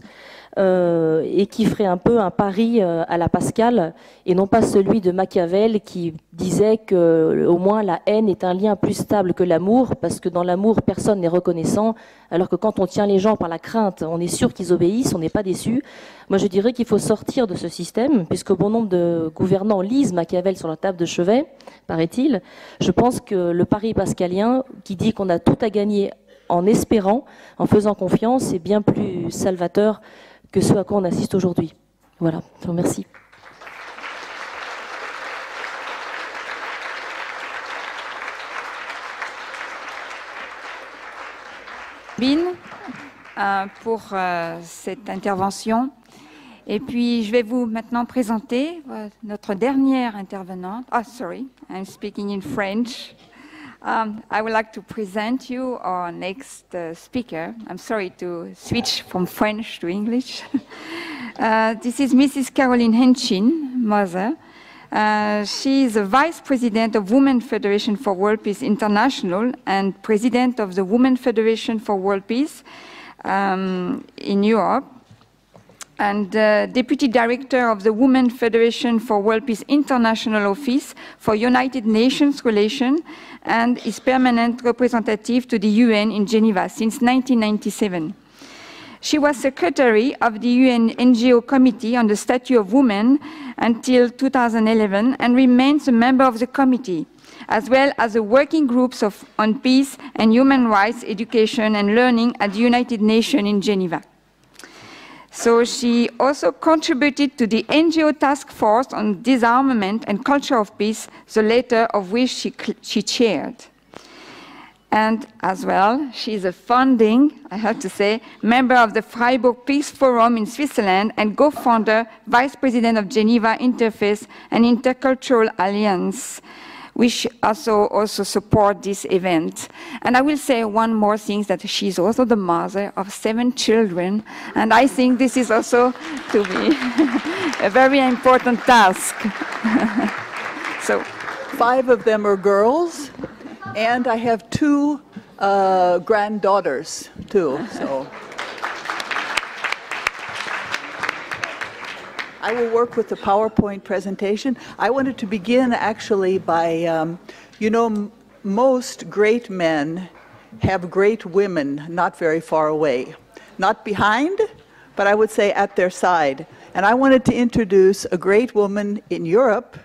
et qui ferait un peu un pari à la Pascal, et non pas celui de Machiavel qui disait que au moins la haine est un lien plus stable que l'amour, parce que dans l'amour, personne n'est reconnaissant, alors que quand on tient les gens par la crainte, on est sûr qu'ils obéissent, on n'est pas déçu. Moi, je dirais qu'il faut sortir de ce système, puisque bon nombre de gouvernants lisent Machiavel sur la table de chevet, paraît-il. Je pense que le pari pascalien, qui dit qu'on a tout à gagner en espérant, en faisant confiance, est bien plus salvateur que ce à quoi on assiste aujourd'hui. Voilà, je vous remercie. Pour cette intervention. Et puis, je vais vous maintenant présenter notre dernière intervenante. Oh, sorry, I'm speaking in French. I would like to present you our next speaker. I'm sorry to switch from French to English. This is Mrs. Caroline Henchin, Moser. She is a Vice President of Women Federation for World Peace International and President of the Women Federation for World Peace in Europe, and Deputy Director of the Women Federation for World Peace International Office for United Nations Relations, and is permanent representative to the UN in Geneva since 1997. She was secretary of the UN NGO Committee on the Statute of Women until 2011 and remains a member of the committee, as well as the working groups on peace and human rights education and learning at the United Nations in Geneva. So she also contributed to the NGO Task Force on Disarmament and Culture of Peace, the latter of which she chaired. And as well, she is a founding, I have to say, member of the Freiburg Peace Forum in Switzerland and co-founder, Vice President of Geneva Interfaith and Intercultural Alliance, which also support this event. And I will say one more thing, that she's also the mother of 7 children, and I think this is also to be a very important task. So, 5 of them are girls, and I have 2 granddaughters too. So I will work with the PowerPoint presentation. I wanted to begin actually by, you know, most great men have great women not very far away. Not behind, but I would say at their side. And I wanted to introduce a great woman in Europe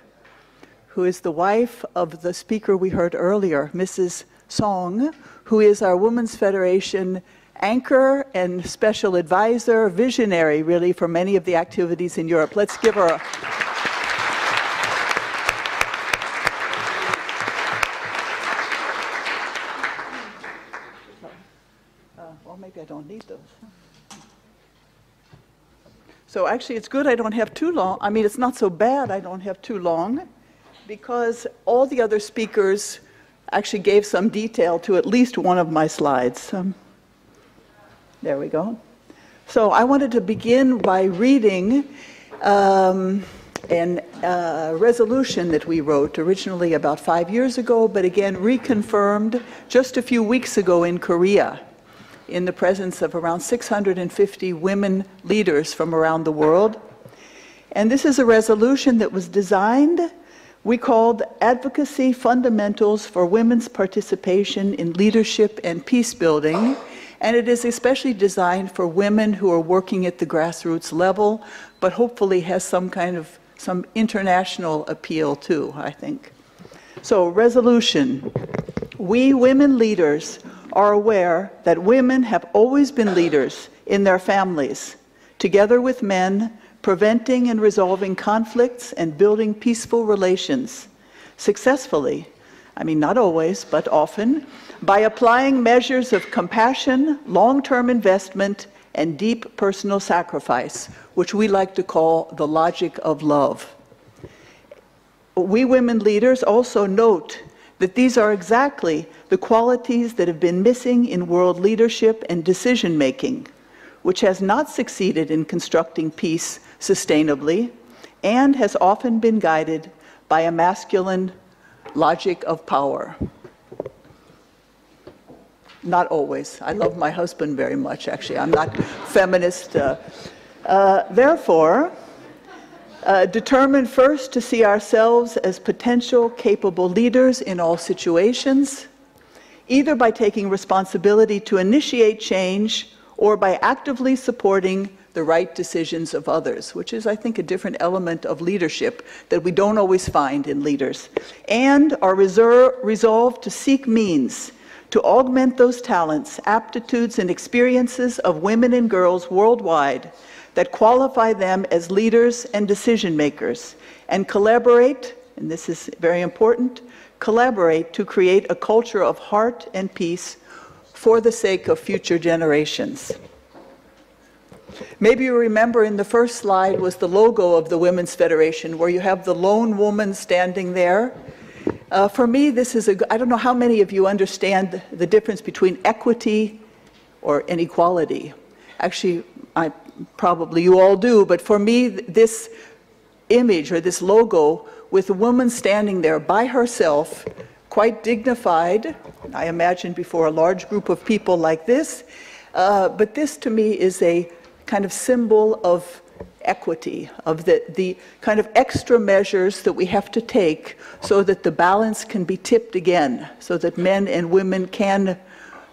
who is the wife of the speaker we heard earlier, Mrs. Song, who is our Women's Federation anchor and special advisor, visionary really for many of the activities in Europe. Let's give her a... Well, maybe I don't need those. So actually it's good I don't have too long. I mean, it's not so bad I don't have too long, because all the other speakers actually gave some detail to at least one of my slides. There we go. So I wanted to begin by reading a resolution that we wrote originally about 5 years ago, but again reconfirmed just a few weeks ago in Korea, in the presence of around 650 women leaders from around the world. And this is a resolution that was designed, we called Advocacy Fundamentals for Women's Participation in Leadership and Peace Building. And it is especially designed for women who are working at the grassroots level, but hopefully has some international appeal too, I think. So, resolution. We women leaders are aware that women have always been leaders in their families, together with men, preventing and resolving conflicts and building peaceful relations successfully. I mean, not always, but often, by applying measures of compassion, long-term investment, and deep personal sacrifice, which we like to call the logic of love. We women leaders also note that these are exactly the qualities that have been missing in world leadership and decision-making, which has not succeeded in constructing peace sustainably, and has often been guided by a masculine logic of power. Not always. I love my husband very much, actually. I'm not feminist. Therefore, determined first to see ourselves as potential capable leaders in all situations, either by taking responsibility to initiate change or by actively supporting the right decisions of others, which is, I think, a different element of leadership that we don't always find in leaders, and are resolved to seek means to augment those talents, aptitudes, and experiences of women and girls worldwide that qualify them as leaders and decision makers, and collaborate, and this is very important, collaborate to create a culture of heart and peace for the sake of future generations. Maybe you remember in the first slide was the logo of the Women's Federation, where you have the lone woman standing there. For me, this is I don't know how many of you understand the difference between equity or inequality. Actually, probably you all do, but for me, this image or this logo with a woman standing there by herself, quite dignified, I imagine before a large group of people like this, but this to me is a kind of symbol of equity, of the kind of extra measures that we have to take so that the balance can be tipped again, so that men and women can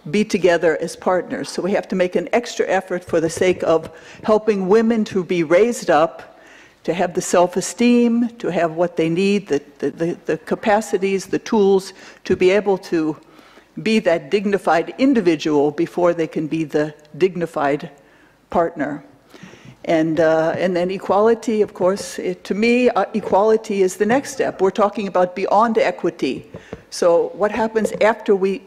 be together as partners. So we have to make an extra effort for the sake of helping women to be raised up, to have the self-esteem, to have what they need, the capacities, the tools to be able to be that dignified individual before they can be the dignified partner. And then equality, of course, to me, equality is the next step. We're talking about beyond equity. So what happens after we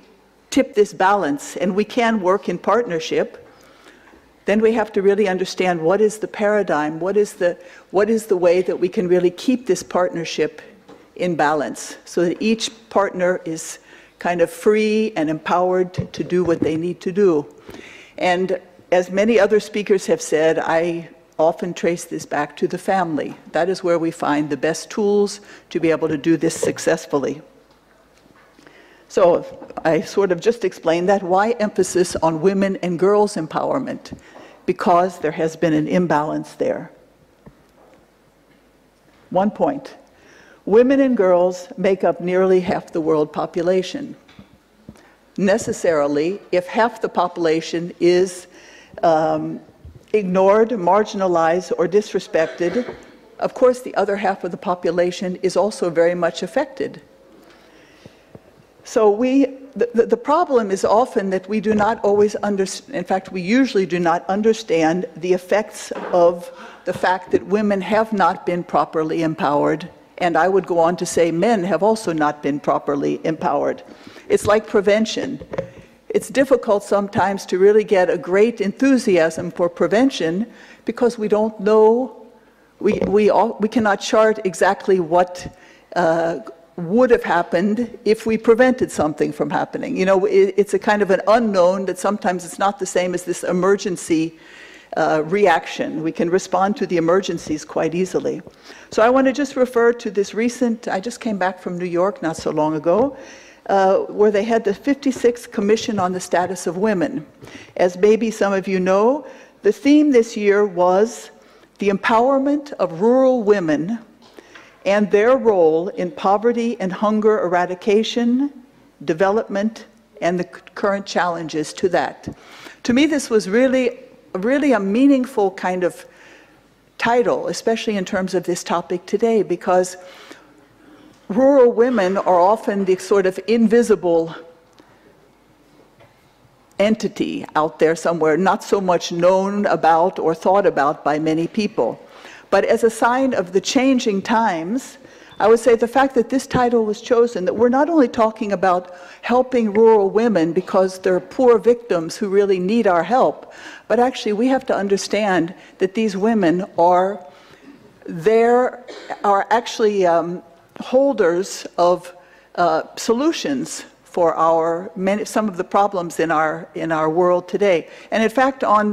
tip this balance, and we can work in partnership, then we have to really understand what is the paradigm, what is the way that we can really keep this partnership in balance, so that each partner is kind of free and empowered to do what they need to do. And as many other speakers have said, I often trace this back to the family. That is where we find the best tools to be able to do this successfully. So I sort of just explained that. Why emphasis on women and girls' empowerment? Because there has been an imbalance there. One point. Women and girls make up nearly half the world population. Necessarily, if half the population is ignored, marginalized, or disrespected, of course the other half of the population is also very much affected. So the problem is often that we do not always understand, in fact we usually do not understand the effects of the fact that women have not been properly empowered, and I would go on to say men have also not been properly empowered. It's like prevention. It's difficult sometimes to really get a great enthusiasm for prevention because we don't know, we cannot chart exactly what would have happened if we prevented something from happening. You know, it's a kind of an unknown that sometimes it's not the same as this emergency reaction. We can respond to the emergencies quite easily. So I want to just refer to this recent, I just came back from New York not so long ago, where they had the 56th Commission on the Status of Women. As maybe some of you know, the theme this year was the empowerment of rural women and their role in poverty and hunger eradication, development, and the current challenges to that. To me, this was really a meaningful kind of title, especially in terms of this topic today, because rural women are often the sort of invisible entity out there somewhere, not so much known about or thought about by many people. But as a sign of the changing times, I would say the fact that this title was chosen, that we're not only talking about helping rural women because they're poor victims who really need our help, but actually we have to understand that these women are actually holders of solutions for some of the problems in our world today. And in fact, on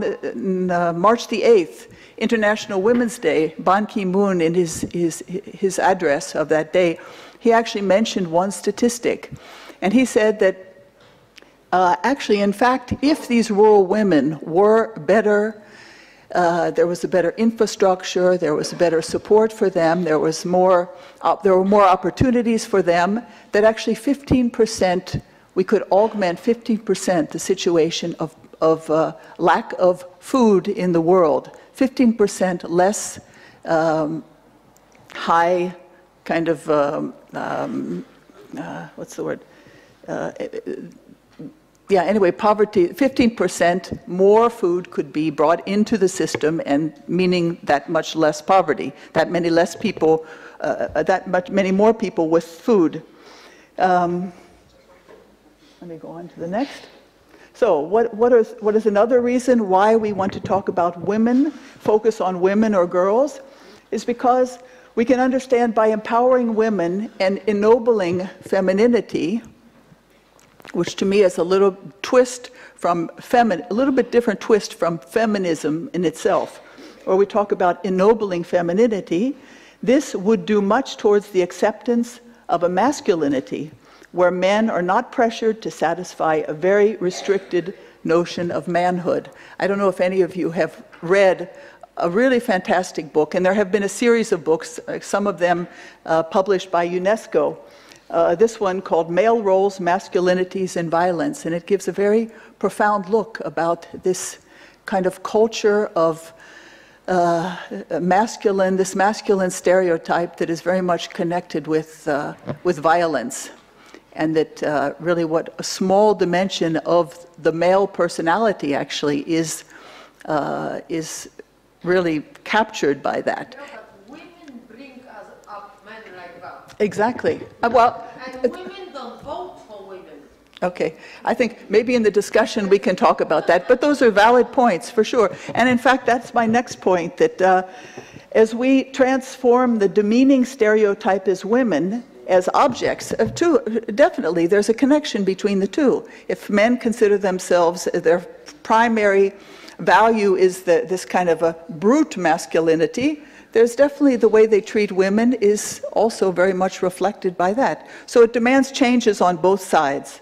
March the 8th, International Women's Day, Ban Ki-moon, in his address of that day, he actually mentioned one statistic. And he said that actually, in fact, if these rural women were better, there was a better infrastructure, there was better support for them, there were more opportunities for them, that actually 15%, we could augment 15% the situation of lack of food in the world. 15% less high kind of, what's the word? Yeah, anyway, poverty, 15% more food could be brought into the system, and meaning that much less poverty, that many less people, many more people with food. Let me go on to the next. So what is another reason why we want to talk about women, focus on women or girls, is because we can understand by empowering women and ennobling femininity, which to me is a little twist from a little bit different twist from feminism in itself, where we talk about ennobling femininity. This would do much towards the acceptance of a masculinity where men are not pressured to satisfy a very restricted notion of manhood. I don't know if any of you have read a really fantastic book, and there have been a series of books, some of them published by UNESCO. This one called Male Roles, Masculinities, and Violence, and it gives a very profound look about this kind of culture of this masculine stereotype that is very much connected with violence, and that really what a small dimension of the male personality actually is really captured by that. No, but women bring us up men like that. Exactly. And women don't vote for women. Okay, I think maybe in the discussion we can talk about that, but those are valid points for sure. And in fact, that's my next point, that as we transform the demeaning stereotype as women as objects, definitely there's a connection between the two. If men consider themselves, their primary value is this kind of a brute masculinity, there's definitely the way they treat women is also very much reflected by that. So it demands changes on both sides.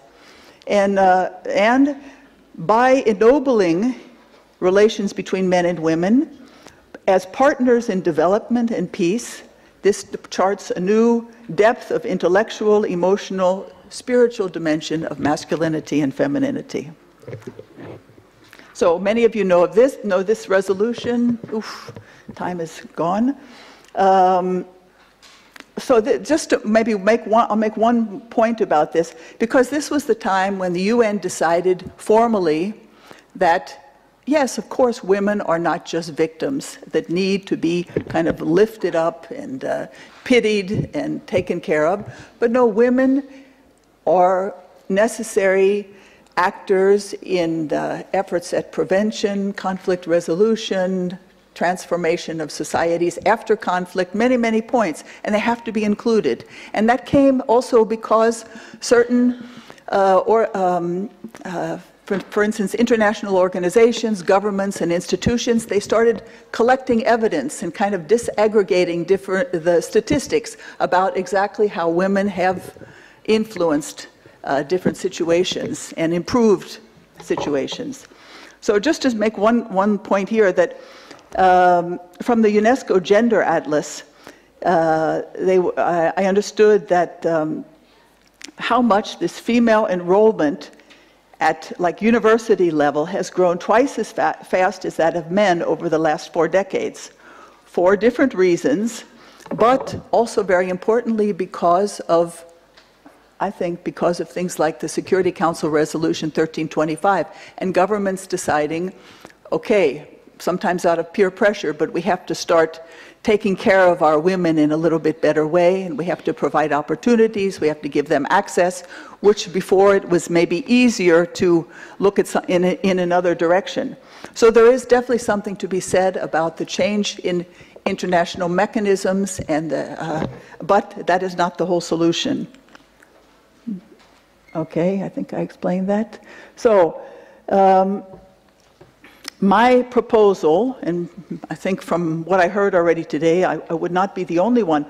And by ennobling relations between men and women as partners in development and peace, this charts a new depth of intellectual, emotional, spiritual dimension of masculinity and femininity. So many of you know this resolution. Oof, time is gone. Just to maybe I'll make one point about this, because this was the time when the UN decided formally that, yes, of course, women are not just victims that need to be kind of lifted up and pitied and taken care of, but no, women are necessary actors in efforts at prevention, conflict resolution, transformation of societies after conflict, many, many points, and they have to be included. And that came also because certain, for instance, international organizations, governments, and institutions, they started collecting evidence and kind of disaggregating the statistics about exactly how women have influenced different situations and improved situations. So just to make one point here, that from the UNESCO Gender Atlas, I understood that how much this female enrollment at like university level has grown twice as fast as that of men over the last 4 decades, for different reasons, but also very importantly because of, I think, because of things like the Security Council Resolution 1325 and governments deciding, okay, sometimes out of peer pressure, but we have to start taking care of our women in a little bit better way, and we have to provide opportunities, we have to give them access, which before it was maybe easier to look at in another direction. So there is definitely something to be said about the change in international mechanisms, and but that is not the whole solution. Okay, I think I explained that. So, my proposal, and I think from what I heard already today, I would not be the only one.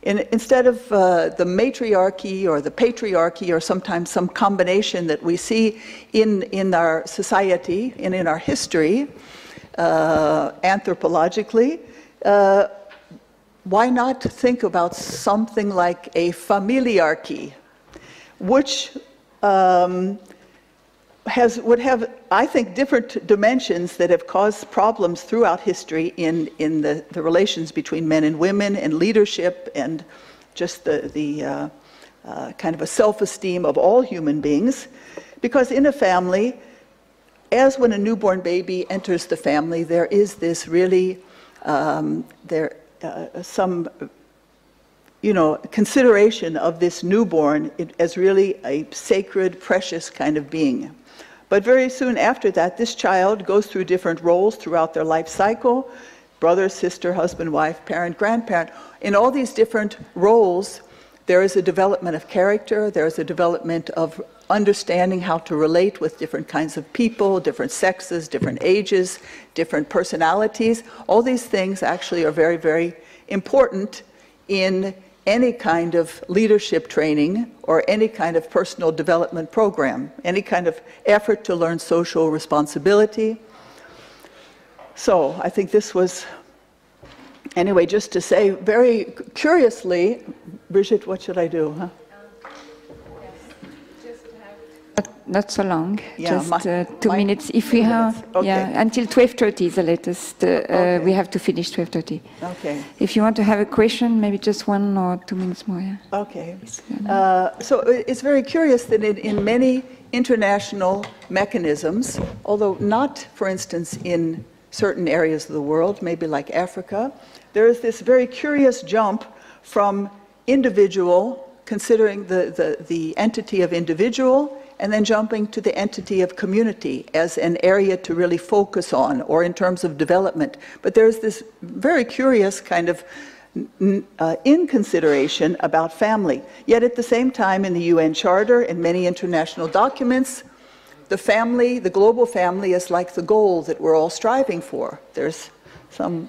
Instead of the matriarchy or the patriarchy or sometimes some combination that we see in our society and in our history, anthropologically, why not think about something like a familiarchy, which would have, I think, different dimensions that have caused problems throughout history in the relations between men and women and leadership and just the kind of a self-esteem of all human beings. Because in a family, as when a newborn baby enters the family, there is this really, some consideration of this newborn as really a sacred, precious kind of being. But very soon after that, this child goes through different roles throughout their life cycle: brother, sister, husband, wife, parent, grandparent. In all these different roles, there is a development of character, there is a development of understanding how to relate with different kinds of people, different sexes, different ages, different personalities. All these things actually are very, very important in any kind of leadership training or any kind of personal development program, any kind of effort to learn social responsibility. So I think this was, anyway, just to say very curiously, Brigitte, what should I do? Huh? Not so long, Yeah, just 2 minutes. If we have, Okay. yeah, until 12:30 is the latest. Okay. We have to finish 12:30. Okay. If you want to have a question, maybe just 1 or 2 minutes more. Yeah. Okay. So it's very curious that in many international mechanisms, although not, for instance, in certain areas of the world, maybe like Africa, there is this very curious jump from individual, considering the entity of individual, and then jumping to the entity of community as an area to really focus on, or in terms of development. But there's this very curious kind of inconsideration about family. Yet at the same time, in the UN Charter and many international documents, the family, the global family, is like the goal that we're all striving for. There's some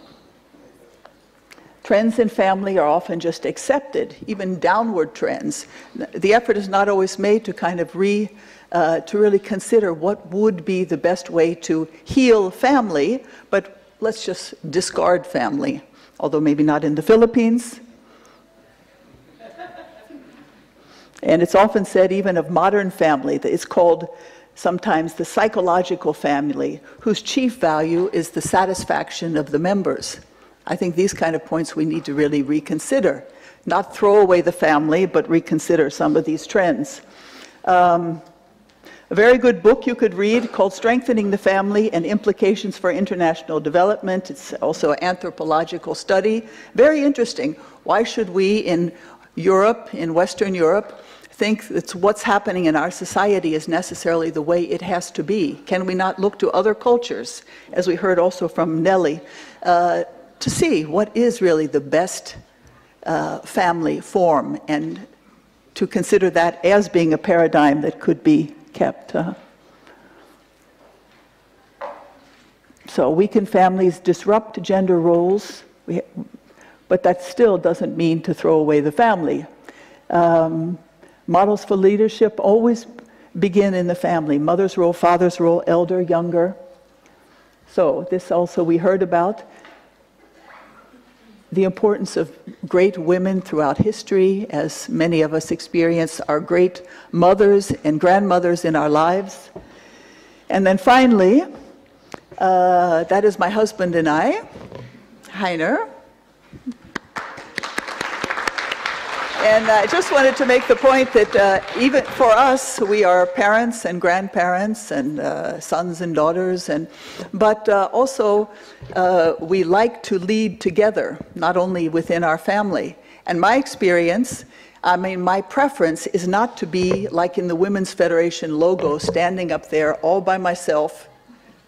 trends in family are often just accepted, even downward trends. The effort is not always made to kind of to really consider what would be the best way to heal family, but let's just discard family, although maybe not in the Philippines. And it's often said even of modern family that it's called sometimes the psychological family, whose chief value is the satisfaction of the members. I think these kind of points we need to really reconsider. Not throw away the family, but reconsider some of these trends. A very good book you could read called Strengthening the Family and Implications for International Development. It's also an anthropological study. Very interesting. Why should we in Europe, in Western Europe, think that what's happening in our society is necessarily the way it has to be? Can we not look to other cultures, as we heard also from Nelly, to see what is really the best family form, and to consider that as being a paradigm that could be kept. So weakened families disrupt gender roles, but that still doesn't mean to throw away the family. Models for leadership always begin in the family: mother's role, father's role, elder, younger. So this also we heard about. The importance of great women throughout history, as many of us experience our great mothers and grandmothers in our lives. And then finally, that is my husband and I, Heiner. And I just wanted to make the point that even for us, we are parents and grandparents and sons and daughters, but also we like to lead together, not only within our family. And my experience, I mean, my preference is not to be like in the Women's Federation logo, standing up there all by myself,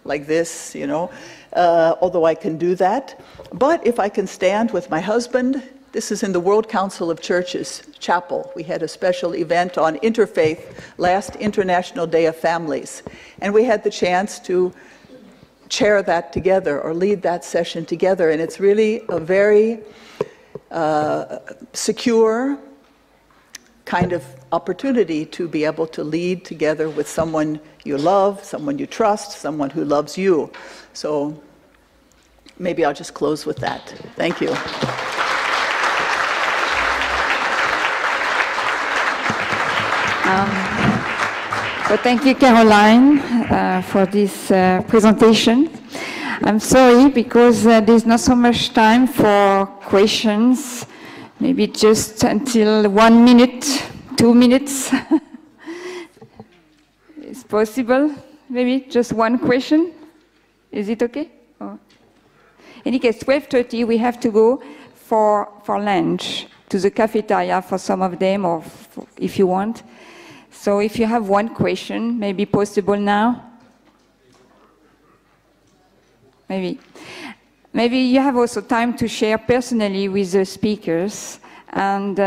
like this, you know, although I can do that. But if I can stand with my husband, This is in the World Council of Churches chapel. We had a special event on interfaith last International Day of Families. And we had the chance to chair that together or lead that session together. And it's really a very secure kind of opportunity to be able to lead together with someone you love, someone you trust, someone who loves you. So maybe I'll just close with that. Thank you. So thank you, Caroline, for this presentation. I'm sorry because there's not so much time for questions. Maybe just until 1 minute, 2 minutes. It's possible. Maybe just one question. Is it okay? Or? In any case, 12:30, we have to go for lunch to the cafeteria for some of them, or if you want. So if you have one question, maybe possible now. Maybe. Maybe you have also time to share personally with the speakers, and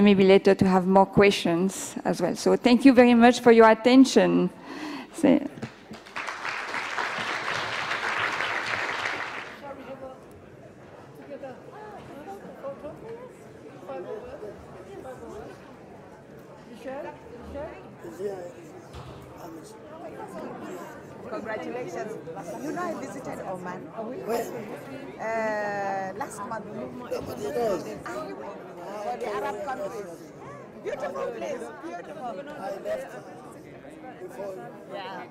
maybe later to have more questions as well. So thank you very much for your attention. Congratulations. You know, I visited Oman. Last month. For the Arab countries. Beautiful place. Beautiful. I left before. Yeah.